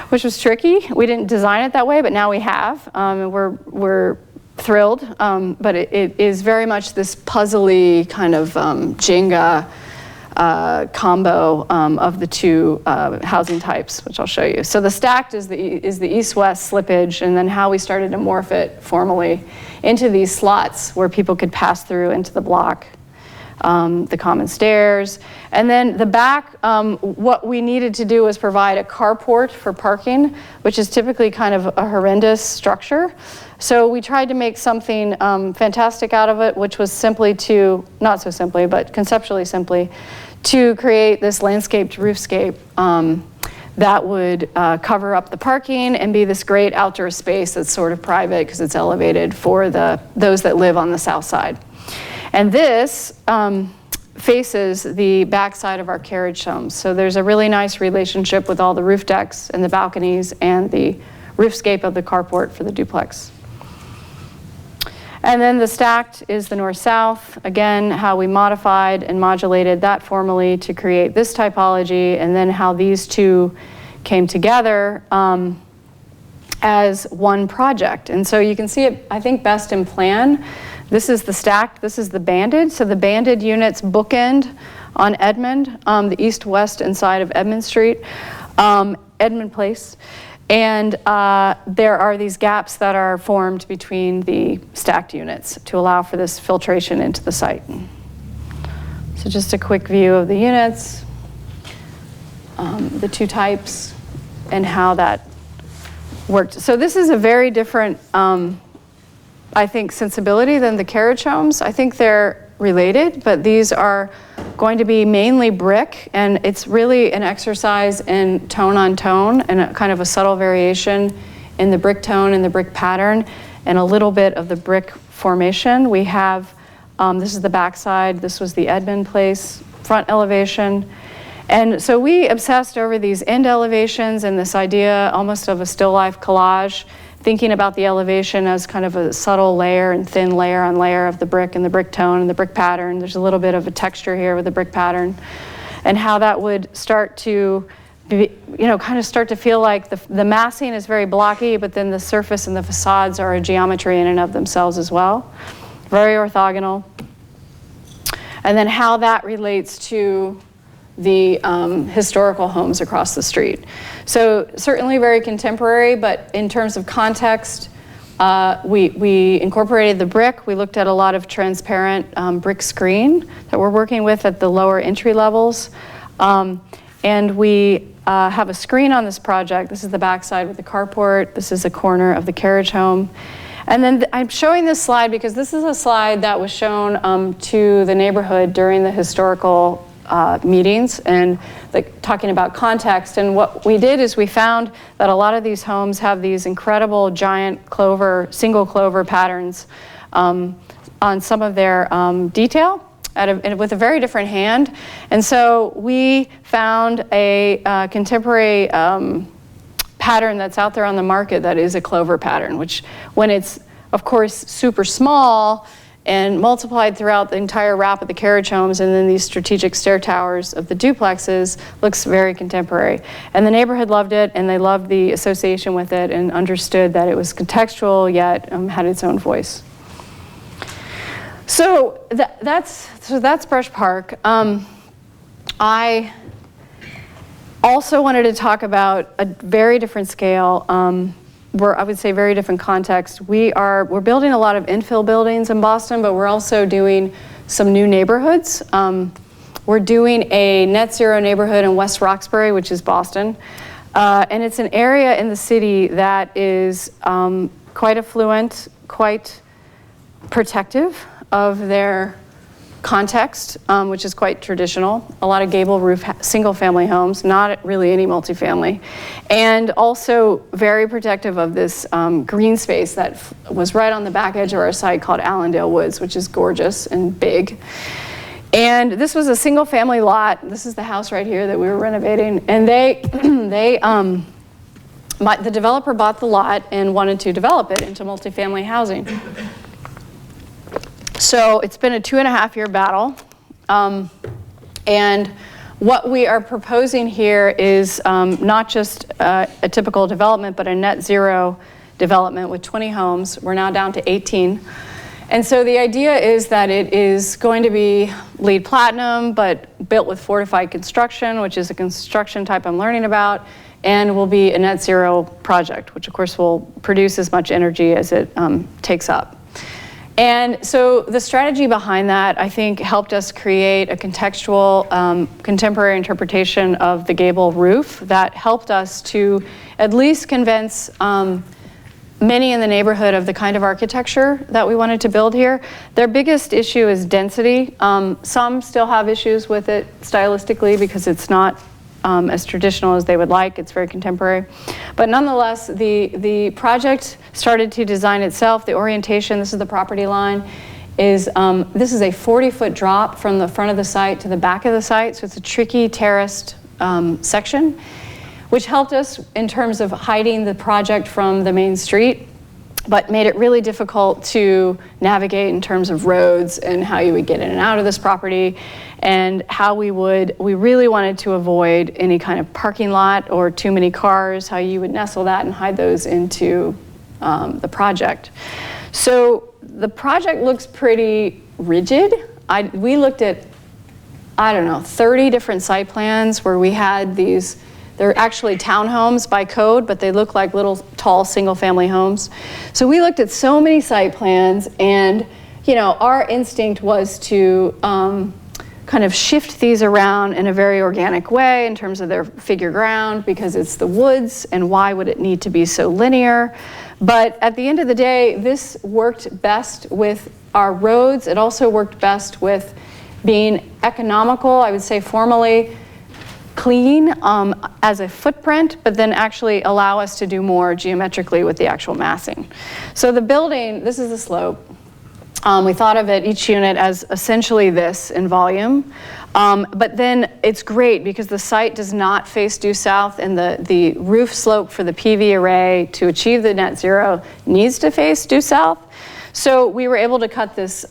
which was tricky. We didn't design it that way, but now we have. And we're thrilled, but it is very much this puzzly kind of Jenga combo of the two housing types, which I'll show you. So the stacked is the east-west slippage, and then how we started to morph it formally into these slots where people could pass through into the block, the common stairs. And then the back, what we needed to do was provide a carport for parking, which is typically kind of a horrendous structure. So we tried to make something fantastic out of it, which was simply to, not so simply, but conceptually simply, to create this landscaped roofscape that would cover up the parking and be this great outdoor space that's sort of private because it's elevated for those that live on the south side. And this faces the back side of our carriage homes. So there's a really nice relationship with all the roof decks and the balconies and the roofscape of the carport for the duplex. And then the stacked is the north-south. Again, how we modified and modulated that formally to create this typology, and then how these two came together as one project. And so you can see it, I think, best in plan. This is the stacked, this is the banded. So the banded units bookend on Edmond, the east-west inside of Edmond Street, Edmond Place. And there are these gaps that are formed between the stacked units to allow for this filtration into the site. So just a quick view of the units, the two types, and how that worked. So this is a very different, I think, sensibility than the carriage homes. I think they're related, but these are going to be mainly brick, and it's really an exercise in tone on tone and a kind of a subtle variation in the brick tone and the brick pattern and a little bit of the brick formation. We have, this is the backside, this was the Edmund Place front elevation. And so we obsessed over these end elevations and this idea almost of a still life collage, thinking about the elevation as kind of a subtle layer and thin layer on layer of the brick and the brick tone and the brick pattern. There's a little bit of a texture here with the brick pattern, and how that would start to be, kind of start to feel like the massing is very blocky, but then the surface and the facades are a geometry in and of themselves as well. Very orthogonal. And then how that relates to the historical homes across the street. So certainly very contemporary, but in terms of context, we incorporated the brick. We looked at a lot of transparent brick screen that we're working with at the lower entry levels. And we have a screen on this project. This is the backside with the carport. This is a corner of the carriage home. And then I'm showing this slide because this is a slide that was shown to the neighborhood during the historical meetings and talking about context. And what we did is we found that a lot of these homes have these incredible giant clover, single clover patterns on some of their detail with a very different hand. And so we found a contemporary pattern that's out there on the market that is a clover pattern, which when it's, of course, super small and multiplied throughout the entire wrap of the carriage homes and then these strategic stair towers of the duplexes, looks very contemporary. And the neighborhood loved it, and they loved the association with it and understood that it was contextual yet had its own voice. So that's Brush Park. I also wanted to talk about a very different scale, where I would say very different context. We're building a lot of infill buildings in Boston, but we're also doing some new neighborhoods. We're doing a net zero neighborhood in West Roxbury, which is Boston. And it's an area in the city that is quite affluent, quite protective of their context, which is quite traditional. A lot of gable roof single family homes, not really any multifamily. And also very protective of this green space that was right on the back edge of our site called Allendale Woods, which is gorgeous and big. And this was a single family lot. This is the house right here that we were renovating. And the developer bought the lot and wanted to develop it into multifamily housing. So it's been a 2.5-year battle. And what we are proposing here is not just a typical development, but a net zero development with 20 homes. We're now down to 18. And so the idea is that it is going to be LEED Platinum, but built with fortified construction, which is a construction type I'm learning about, and will be a net zero project, which of course will produce as much energy as it takes up. And so the strategy behind that, I think, helped us create a contextual, contemporary interpretation of the gable roof that helped us to at least convince many in the neighborhood of the kind of architecture that we wanted to build here. Their biggest issue is density. Some still have issues with it stylistically because it's not as traditional as they would like. It's very contemporary. But nonetheless, the project started to design itself. The orientation, this is the property line, is this is a 40-foot drop from the front of the site to the back of the site. So it's a tricky terraced section, which helped us in terms of hiding the project from the main street, but made it really difficult to navigate in terms of roads and how you would get in and out of this property, and how we really wanted to avoid any kind of parking lot or too many cars, how you would nestle that and hide those into the project. So the project looks pretty rigid. We looked at, 30 different site plans where we had these. They're actually townhomes by code, but they look like little tall single family homes. So we looked at so many site plans, and our instinct was to kind of shift these around in a very organic way in terms of their figure ground, because it's the woods, and why would it need to be so linear? But at the end of the day, this worked best with our roads. It also worked best with being economical, I would say formally clean as a footprint, but then actually allow us to do more geometrically with the actual massing. So the building, this is the slope. We thought of it, each unit, as essentially this in volume. But then it's great because the site does not face due south, and the roof slope for the PV array to achieve the net zero needs to face due south. So we were able to cut this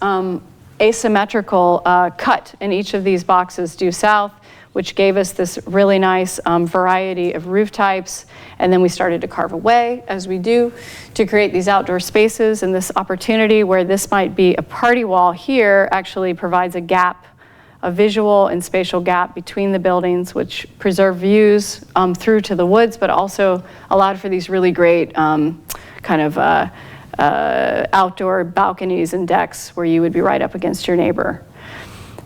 asymmetrical cut in each of these boxes due south, which gave us this really nice variety of roof types. And then we started to carve away, as we do, to create these outdoor spaces. And this opportunity where this might be a party wall here actually provides a gap, a visual and spatial gap between the buildings, which preserve views through to the woods, but also allowed for these really great outdoor balconies and decks where you would be right up against your neighbor.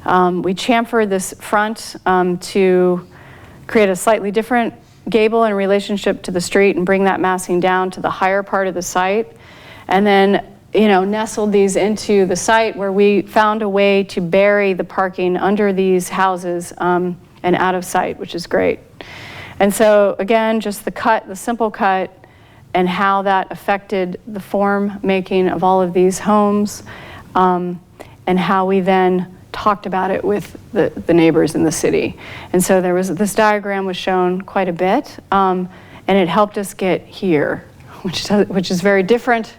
We chamfered this front to create a slightly different gable in relationship to the street and bring that massing down to the higher part of the site. And then, nestled these into the site where we found a way to bury the parking under these houses and out of sight, which is great. And so again, just the simple cut, and how that affected the form making of all of these homes, and how we then talked about it with the neighbors in the city. And so this diagram was shown quite a bit, and it helped us get here, which is very different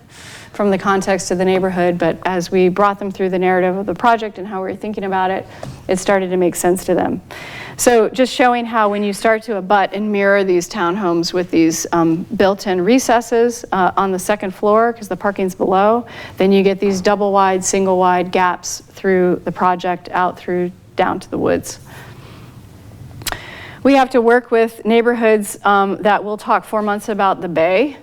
from the context of the neighborhood, but as we brought them through the narrative of the project and how we were thinking about it, it started to make sense to them. So just showing how when you start to abut and mirror these townhomes with these built-in recesses on the second floor, because the parking's below, then you get these double wide, single wide gaps through the project out through down to the woods. We have to work with neighborhoods that will talk 4 months about the Bay.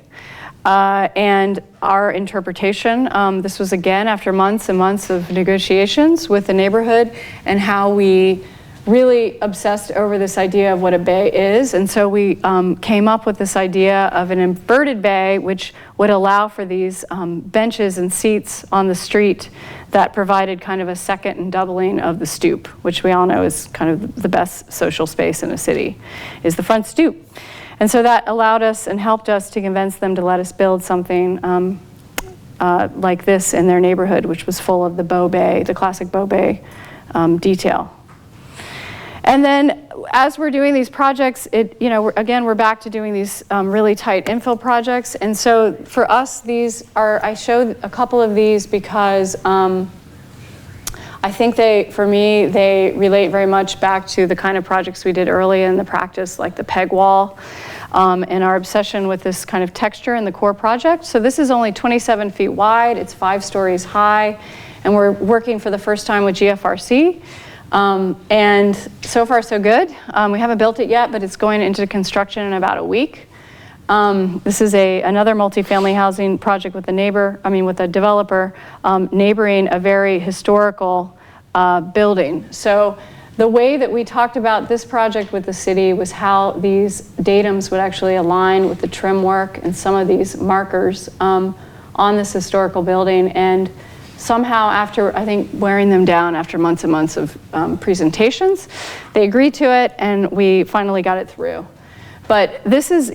And our interpretation, this was again after months and months of negotiations with the neighborhood, and how we really obsessed over this idea of what a bay is. And so we came up with this idea of an inverted bay, which would allow for these benches and seats on the street that provided kind of a second and doubling of the stoop, which we all know is kind of the best social space in a city, is the front stoop. And so that allowed us and helped us to convince them to let us build something like this in their neighborhood, which was full of the bow bay, the classic bow bay detail. And then as we're doing these projects, we're back to doing these really tight infill projects. And so for us, I showed a couple of these because I think for me, they relate very much back to the kind of projects we did early in the practice, like the peg wall, and our obsession with this kind of texture in the core project. So this is only 27 feet wide, it's 5 stories high, and we're working for the first time with GFRC. And so far so good. We haven't built it yet, but it's going into construction in about a week. This is another multifamily housing project with a developer neighboring a very historical building. So the way that we talked about this project with the city was how these datums would actually align with the trim work and some of these markers on this historical building. And somehow after, I think, wearing them down after months and months of presentations, they agreed to it and we finally got it through. But this is,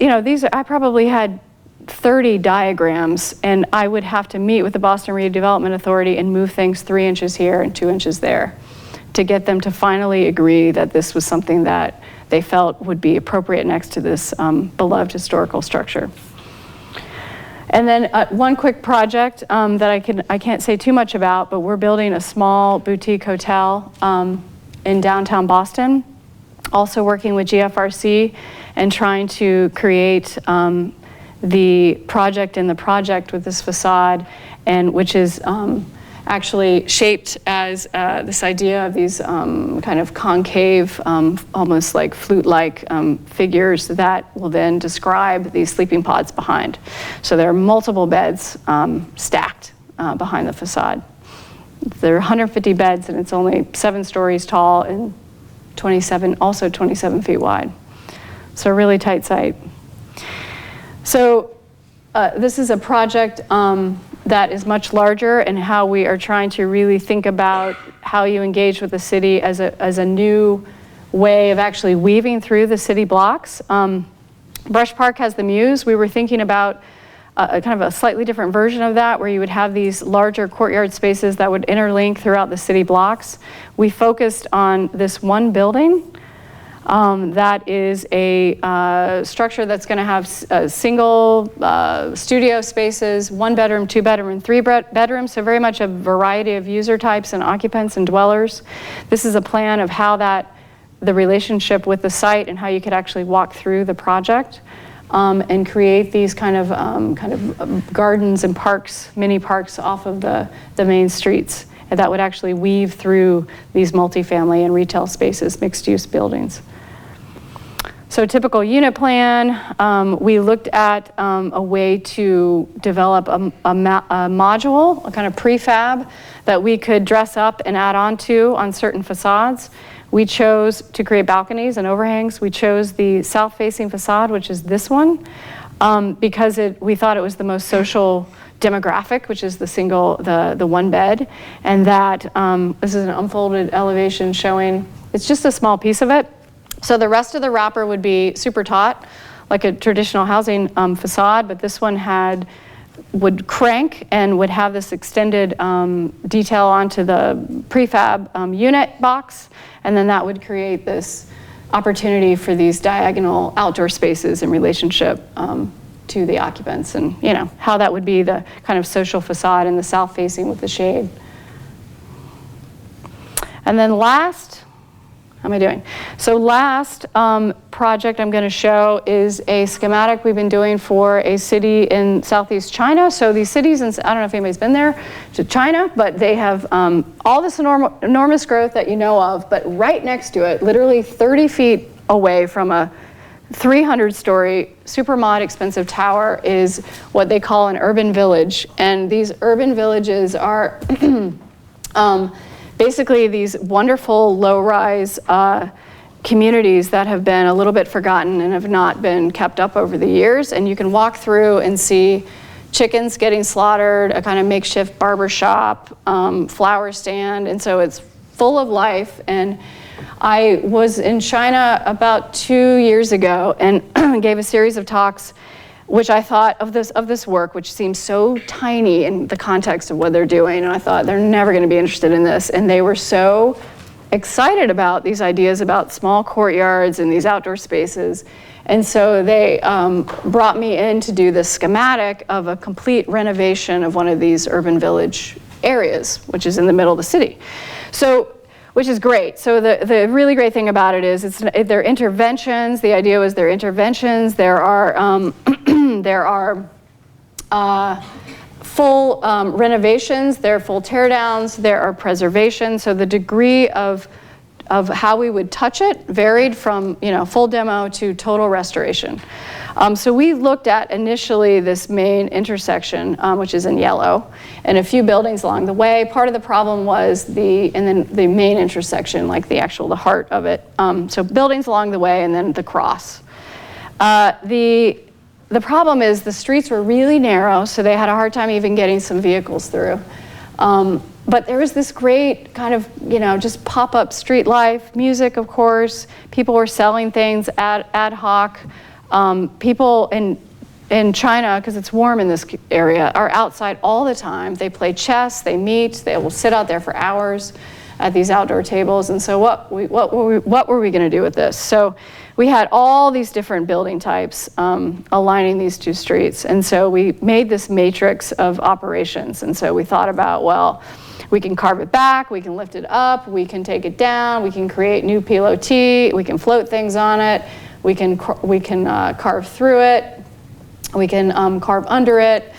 I probably had 30 diagrams, and I would have to meet with the Boston Redevelopment Authority and move things 3 inches here and 2 inches there to get them to finally agree that this was something that they felt would be appropriate next to this beloved historical structure. And then one quick project that I can't say too much about, but we're building a small boutique hotel in downtown Boston, also working with GFRC and trying to create the project in the project with this facade, and which is actually shaped as this idea of these kind of concave, almost like flute-like figures that will then describe these sleeping pods behind. So there are multiple beds stacked behind the facade. There are 150 beds, and it's only 7 stories tall and 27 feet wide. So a really tight site. So this is a project that is much larger, and how we are trying to really think about how you engage with the city as a new way of actually weaving through the city blocks. Brush Park has the Muse. We were thinking about a kind of a slightly different version of that, where you would have these larger courtyard spaces that would interlink throughout the city blocks. We focused on this one building that is a structure that's going to have single studio spaces, 1 bedroom, 2 bedroom, and 3 bedrooms, so very much a variety of user types and occupants and dwellers. This is a plan of how the relationship with the site and how you could actually walk through the project and create these kind of gardens and parks, mini parks off of the main streets, and that would actually weave through these multifamily and retail spaces, mixed-use buildings. So typical unit plan, we looked at a way to develop a module, a kind of prefab that we could dress up and add on to on certain facades. We chose to create balconies and overhangs. We chose the south-facing facade, which is this one, because we thought it was the most social demographic, which is the one bed, and that this is an unfolded elevation showing, it's just a small piece of it. So the rest of the wrapper would be super taut, like a traditional housing facade, but this one would crank and would have this extended detail onto the prefab unit box, and then that would create this opportunity for these diagonal outdoor spaces in relationship to the occupants, and how that would be the kind of social facade in the south facing with the shade. And then last, how am I doing? So last project I'm going to show is a schematic we've been doing for a city in Southeast China. So these cities, I don't know if anybody's been there to China, but they have all this enormous growth that you know of, but right next to it, literally 30 feet away from a 300-story super mod expensive tower, is what they call an urban village. And these urban villages are basically these wonderful low-rise communities that have been a little bit forgotten and have not been kept up over the years. And you can walk through and see chickens getting slaughtered, a kind of makeshift barber shop, flower stand, and so it's full of life. And I was in China about 2 years ago and gave a series of talks, which I thought of this work, which seems so tiny in the context of what they're doing, and I thought they're never going to be interested in this. And they were so excited about these ideas about small courtyards and these outdoor spaces. And so they brought me in to do this schematic of a complete renovation of one of these urban village areas, which is in the middle of the city. So, which is great. So the really great thing about it is they're interventions. The idea was they're interventions. There are full renovations, there are full teardowns, there are preservations. So the degree of how we would touch it varied from full demo to total restoration. So we looked at initially this main intersection, which is in yellow, and a few buildings along the way. Part of the problem was the main intersection, like the heart of it. So buildings along the way and then the cross. The problem is the streets were really narrow, so they had a hard time even getting some vehicles through. But there was this great kind of, just pop-up street life, music, of course. People were selling things ad hoc. People in China, because it's warm in this area, are outside all the time. They play chess, they meet, they will sit out there for hours at these outdoor tables. And so what were we going to do with this? So we had all these different building types aligning these two streets. And so we made this matrix of operations. And so we thought about, well, we can carve it back, we can lift it up, we can take it down, we can create new PLOT, we can float things on it, we can carve through it, we can carve under it.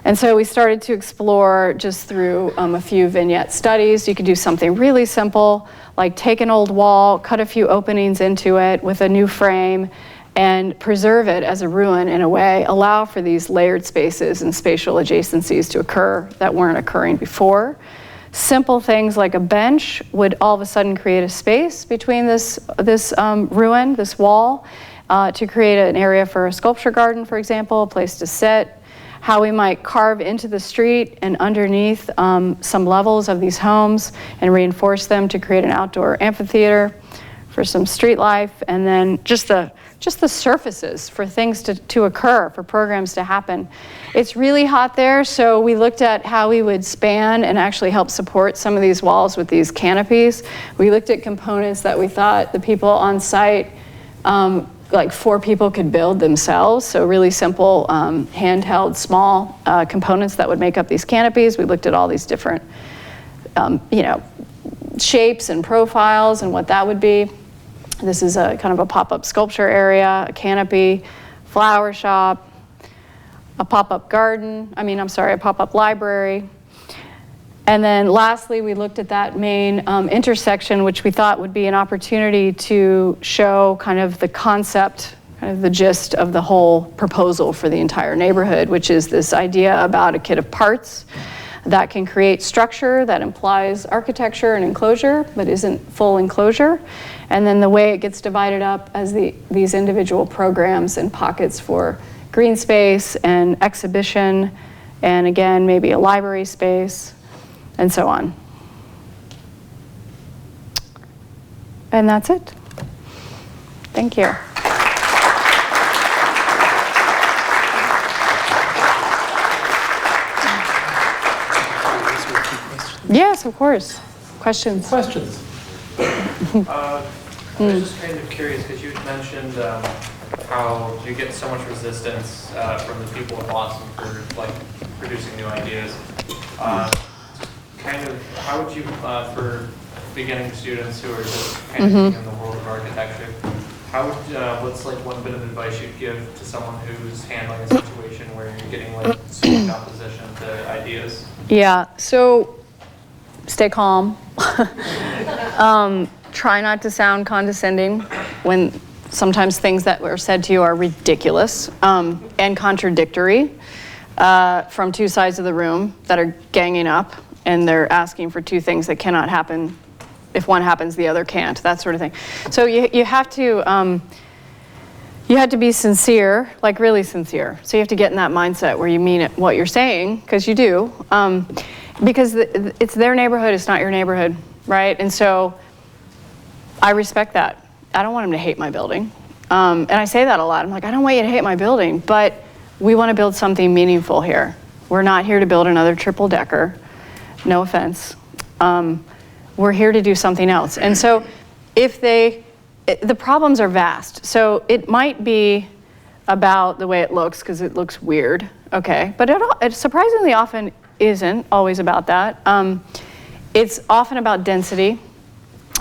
And so we started to explore just through a few vignette studies. You could do something really simple, like take an old wall, cut a few openings into it with a new frame, and preserve it as a ruin in a way, allow for these layered spaces and spatial adjacencies to occur that weren't occurring before. Simple things like a bench would all of a sudden create a space between this ruin, this wall, to create an area for a sculpture garden, for example, a place to sit. how we might carve into the street and underneath some levels of these homes and reinforce them to create an outdoor amphitheater for some street life, and then just the surfaces for things to occur, for programs to happen. It's really hot there, so we looked at how we would span and actually help support some of these walls with these canopies. We looked at components that we thought the people on site, like 4 people could build themselves, so really simple handheld small components that would make up these canopies. We looked at all these different shapes and profiles and what that would be. This is a kind of a pop-up sculpture area, a canopy, flower shop, a pop-up garden, a pop-up library. And then lastly, we looked at that main intersection, which we thought would be an opportunity to show kind of the concept, kind of the gist of the whole proposal for the entire neighborhood, which is this idea about a kit of parts that can create structure that implies architecture and enclosure, but isn't full enclosure. And then the way it gets divided up as these individual programs and pockets for green space and exhibition, and again, maybe a library space, and so on. And that's it. Thank you. Yes, of course. Questions? Questions? I was just kind of curious because you had mentioned how you get so much resistance from the people of Boston for like producing new ideas. Kind of, how would you, for beginning students who are just kind of in the world of architecture, how would, what's like one bit of advice you'd give to someone who's handling a situation where you're getting like so much opposition to ideas? Yeah, so stay calm. Try not to sound condescending when sometimes things that were said to you are ridiculous and contradictory from 2 sides of the room that are ganging up and they're asking for 2 things that cannot happen. If one happens, the other can't, that sort of thing. So you have to be sincere, like really sincere. So you have to get in that mindset where you mean it, what you're saying, because you do. Because it's their neighborhood, it's not your neighborhood, right? And so I respect that. I don't want them to hate my building. And I say that a lot. I'm like, I don't want you to hate my building, but we want to build something meaningful here. We're not here to build another triple decker, no offense. We're here to do something else. And so the problems are vast. So it might be about the way it looks, because it looks weird, okay? But it surprisingly often isn't always about that. It's often about density,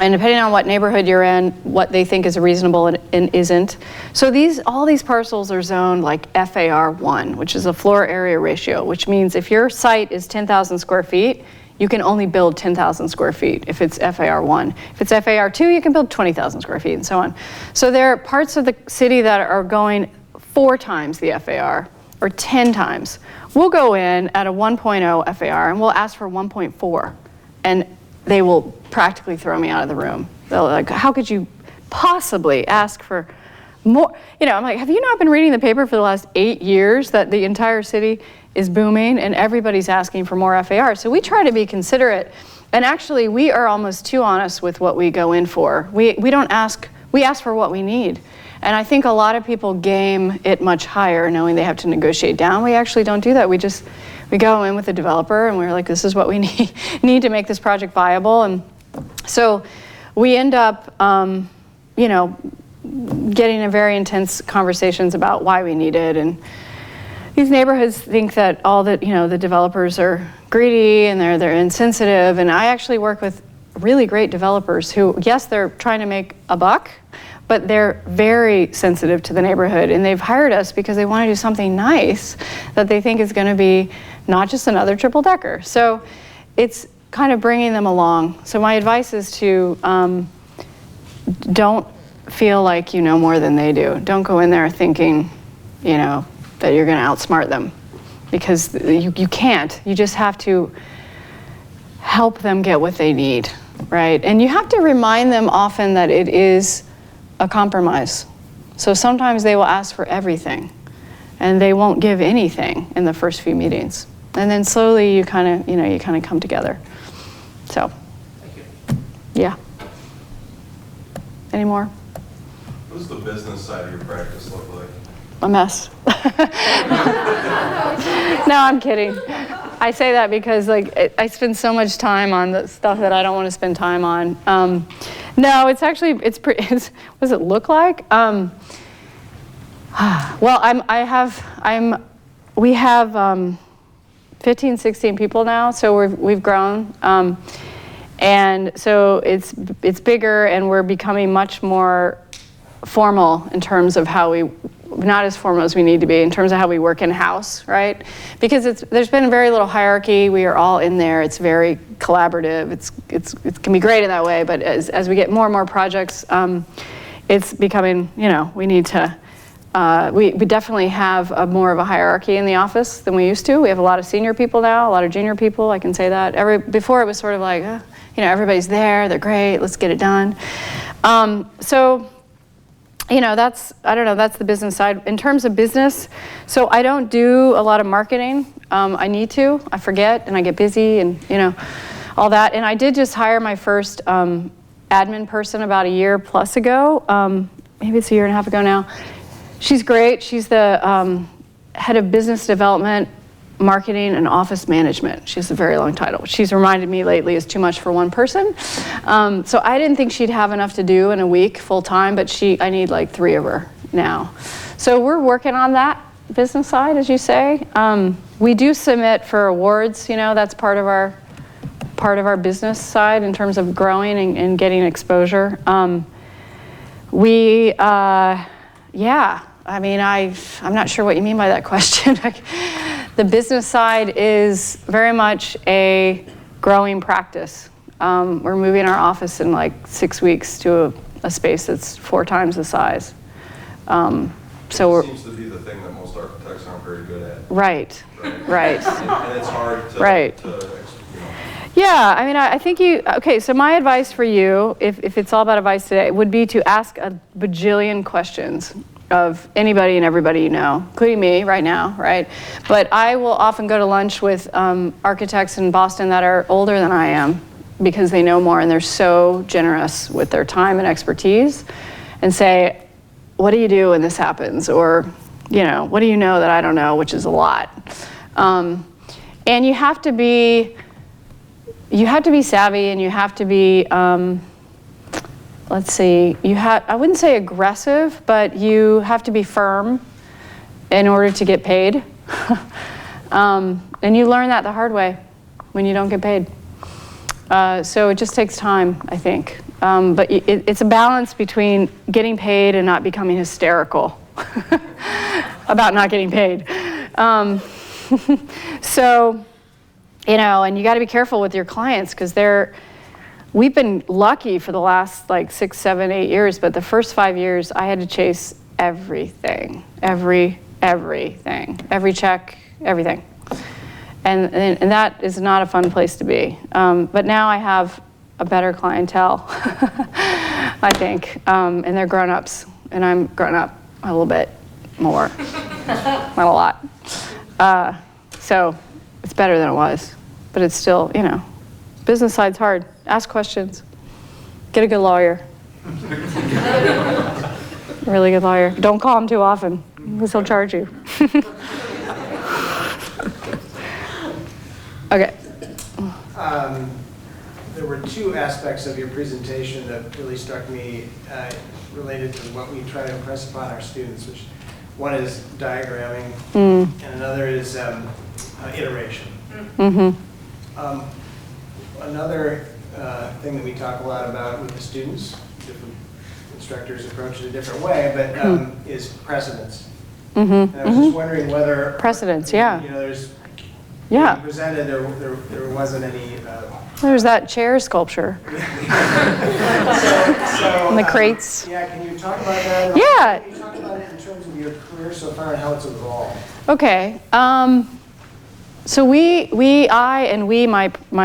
and depending on what neighborhood you're in, what they think is reasonable and isn't. So all these parcels are zoned like FAR1, which is a floor area ratio, which means if your site is 10,000 square feet, you can only build 10,000 square feet if it's FAR1. If it's FAR2, you can build 20,000 square feet and so on. So there are parts of the city that are going 4 times the FAR or 10 times. We'll go in at a 1.0 FAR and we'll ask for 1.4, and they will practically throw me out of the room. They're like, how could you possibly ask for more? I'm like, have you not been reading the paper for the last 8 years that the entire city is booming and everybody's asking for more FAR? So we try to be considerate, and actually we are almost too honest with what we go in for. We ask for what we need. And I think a lot of people game it much higher, knowing they have to negotiate down. We actually don't do that. We go in with the developer and we're like, this is what we need to make this project viable. And so we end up, getting in very intense conversations about why we need it. And these neighborhoods think that the developers are greedy and they're insensitive. And I actually work with really great developers who, yes, they're trying to make a buck, but they're very sensitive to the neighborhood, and they've hired us because they want to do something nice that they think is going to be not just another triple decker. So it's kind of bringing them along. So my advice is to don't feel like you know more than they do. Don't go in there thinking, that you're going to outsmart them, because you can't. You just have to help them get what they need, right? And you have to remind them often that it is a compromise. So sometimes they will ask for everything. and they won't give anything in the first few meetings. And then slowly you kind of come together. So, Thank you. yeah. Any more? What does the business side of your practice look like? A mess. No, I'm kidding. I say that because I spend so much time on the stuff that I don't want to spend time on. No, it's actually, what does it look like? Well, we have 15, 16 people now, so we've grown. And so it's bigger, and we're becoming much more formal in terms of how we, not as formal as we need to be in terms of how we work in-house, right? Because there's been very little hierarchy. We are all in there. It's very collaborative. It can be great in that way, but as we get more and more projects, it's becoming, we need to, we definitely have more of a hierarchy in the office than we used to. We have a lot of senior people now, a lot of junior people, I can say that. Before it was sort of like, everybody's there, they're great, let's get it done. So, that's the business side. In terms of business, so I don't do a lot of marketing. I need to, I forget, and I get busy and, all that. And I did just hire my first admin person about a year plus ago. Maybe it's a year and a half ago now. She's great. She's the head of business development, marketing, and office management. She has a very long title. She's reminded me lately is too much for one person. So I didn't think she'd have enough to do in a week full time, but I need like 3 of her now. So we're working on that business side, as you say. We do submit for awards. That's part of our business side in terms of growing and getting exposure. Yeah. I'm not sure what you mean by that question. The business side is very much a growing practice. We're moving our office in like 6 weeks to a space that's 4 times the size. So it seems to be the thing that most architects aren't very good at. Right. And it's hard to, right. Yeah, I think so my advice for you, if it's all about advice today, would be to ask a bajillion questions of anybody and everybody including me right now, right? But I will often go to lunch with architects in Boston that are older than I am because they know more and they're so generous with their time and expertise and say, what do you do when this happens? Or, what do you know that I don't know, which is a lot. And you have to be savvy and you have to be, let's see, I wouldn't say aggressive, but you have to be firm in order to get paid. And you learn that the hard way when you don't get paid. So it just takes time, I think. But it's a balance between getting paid and not becoming hysterical about not getting paid. So, and you got to be careful with your clients because we've been lucky for the last 6, 7, 8 years, but the first 5 years I had to chase everything, everything, every check, everything. And that is not a fun place to be. But now I have a better clientele, I think, and they're grown-ups, and I'm grown up a little bit more, not a lot. So it's better than it was, but it's still, business side's hard. Ask questions. Get a good lawyer. Really good lawyer. Don't call him too often, because he'll charge you. Okay. There were 2 aspects of your presentation that really struck me related to what we try to impress upon our students, which one is diagramming and another is iteration. Mm-hmm. Another thing that we talk a lot about with the students, different instructors approach it a different way, but is precedence. Mm-hmm. And I was just wondering whether precedence, yeah. There's yeah. You presented there wasn't any. There's that chair sculpture. And the crates. Yeah, can you talk about that? Yeah. Can you talk about it in terms of your career so far and how it's evolved? Okay. So my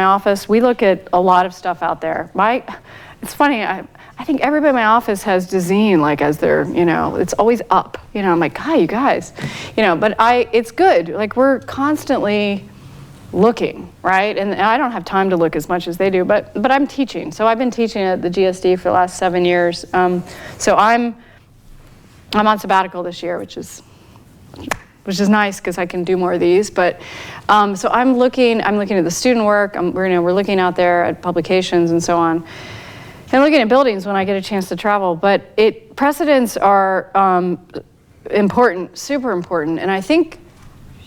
office, we look at a lot of stuff out there. It's funny, I think everybody in my office has Dezeen like as their, it's always up. I'm like, hi, you guys. But it's good. Like we're constantly looking, right? And I don't have time to look as much as they do, but I'm teaching. So I've been teaching at the GSD for the last 7 years. So I'm on sabbatical this year, which is nice because I can do more of these. But so I'm looking at the student work. We're looking out there at publications and so on, and looking at buildings when I get a chance to travel. But precedents are important, super important, and I think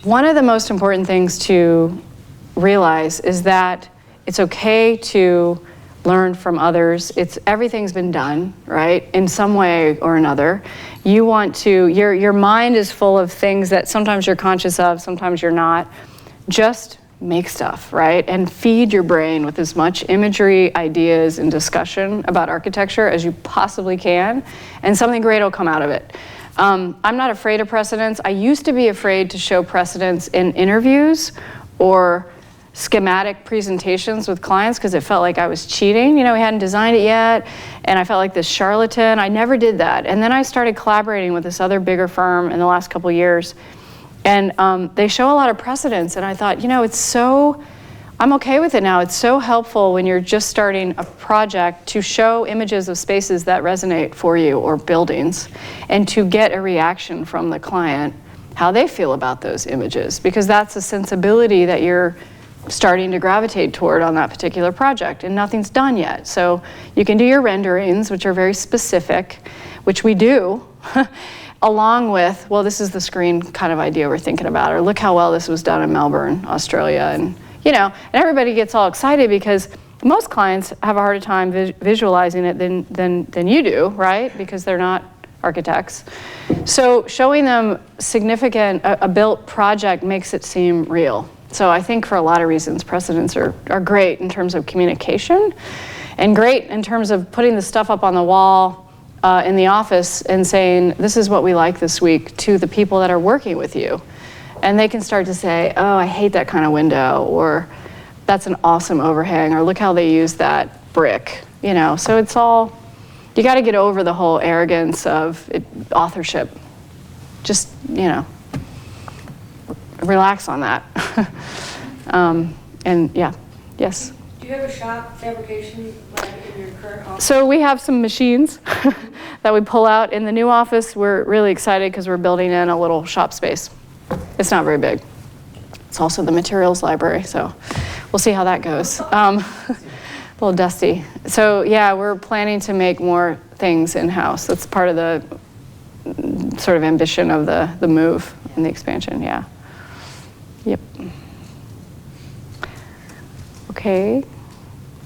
one of the most important things to realize is that it's okay to learn from others. Everything's been done, right? In some way or another. You want to, your mind is full of things that sometimes you're conscious of, sometimes you're not. Just make stuff, right? And feed your brain with as much imagery, ideas, and discussion about architecture as you possibly can, and something great will come out of it. I'm not afraid of precedents. I used to be afraid to show precedents in interviews or schematic presentations with clients because it felt like I was cheating. We hadn't designed it yet, and I felt like this charlatan. I never did that. And then I started collaborating with this other bigger firm in the last couple of years, and they show a lot of precedents, and I thought, I'm okay with it now. It's so helpful when you're just starting a project to show images of spaces that resonate for you or buildings, and to get a reaction from the client, how they feel about those images, because that's a sensibility that you're starting to gravitate toward on that particular project, and nothing's done yet. So you can do your renderings, which are very specific, which we do, along with, well, this is the screen kind of idea we're thinking about, or look how well this was done in Melbourne, Australia, and and everybody gets all excited because most clients have a harder time visualizing it than you do, right? Because they're not architects. So showing them a built project makes it seem real. So I think for a lot of reasons, precedents are great in terms of communication, and great in terms of putting the stuff up on the wall in the office and saying, this is what we like this week to the people that are working with you. And they can start to say, oh, I hate that kind of window, or that's an awesome overhang, or look how they use that brick. So it's all, you got to get over the whole arrogance of authorship. Just, relax on that. And yeah, yes. Do you have a shop fabrication lab in your current office? So we have some machines that we pull out. In the new office, we're really excited because we're building in a little shop space. It's not very big. It's also the materials library, so we'll see how that goes. A little dusty. So yeah, we're planning to make more things in-house. That's part of the sort of ambition of the move and the expansion, yeah. Yep. Okay.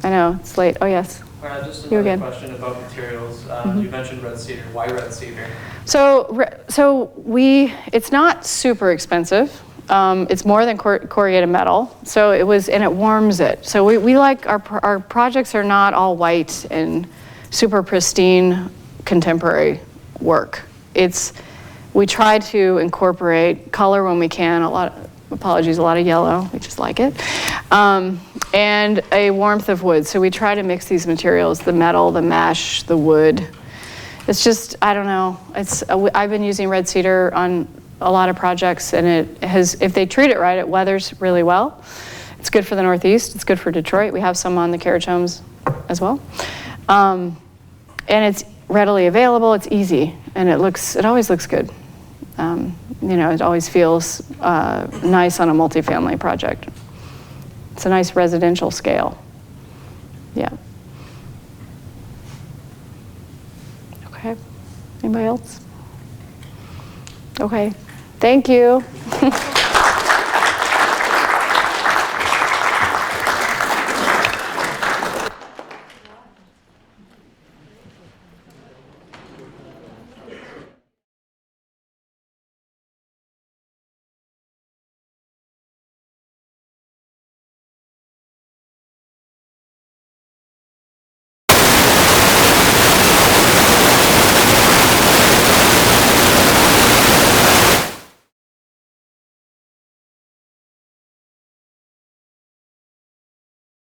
I know, it's late. Oh, yes. Just You another again. question about materials. You mentioned red cedar. Why red cedar? So it's not super expensive. It's more than corrugated metal. So it warms it. So we like our projects are not all white and super pristine contemporary work. We try to incorporate color when we can. A lot of yellow. We just like it. And a warmth of wood. So we try to mix these materials, the metal, the mesh, the wood. It's just, I don't know. I've been using red cedar on a lot of projects, and if they treat it right, it weathers really well. It's good for the Northeast. It's good for Detroit. We have some on the carriage homes as well. And it's readily available. It's easy, and it always looks good. It always feels nice on a multifamily project. It's a nice residential scale. Yeah. Okay. Anybody else? Okay. Thank you.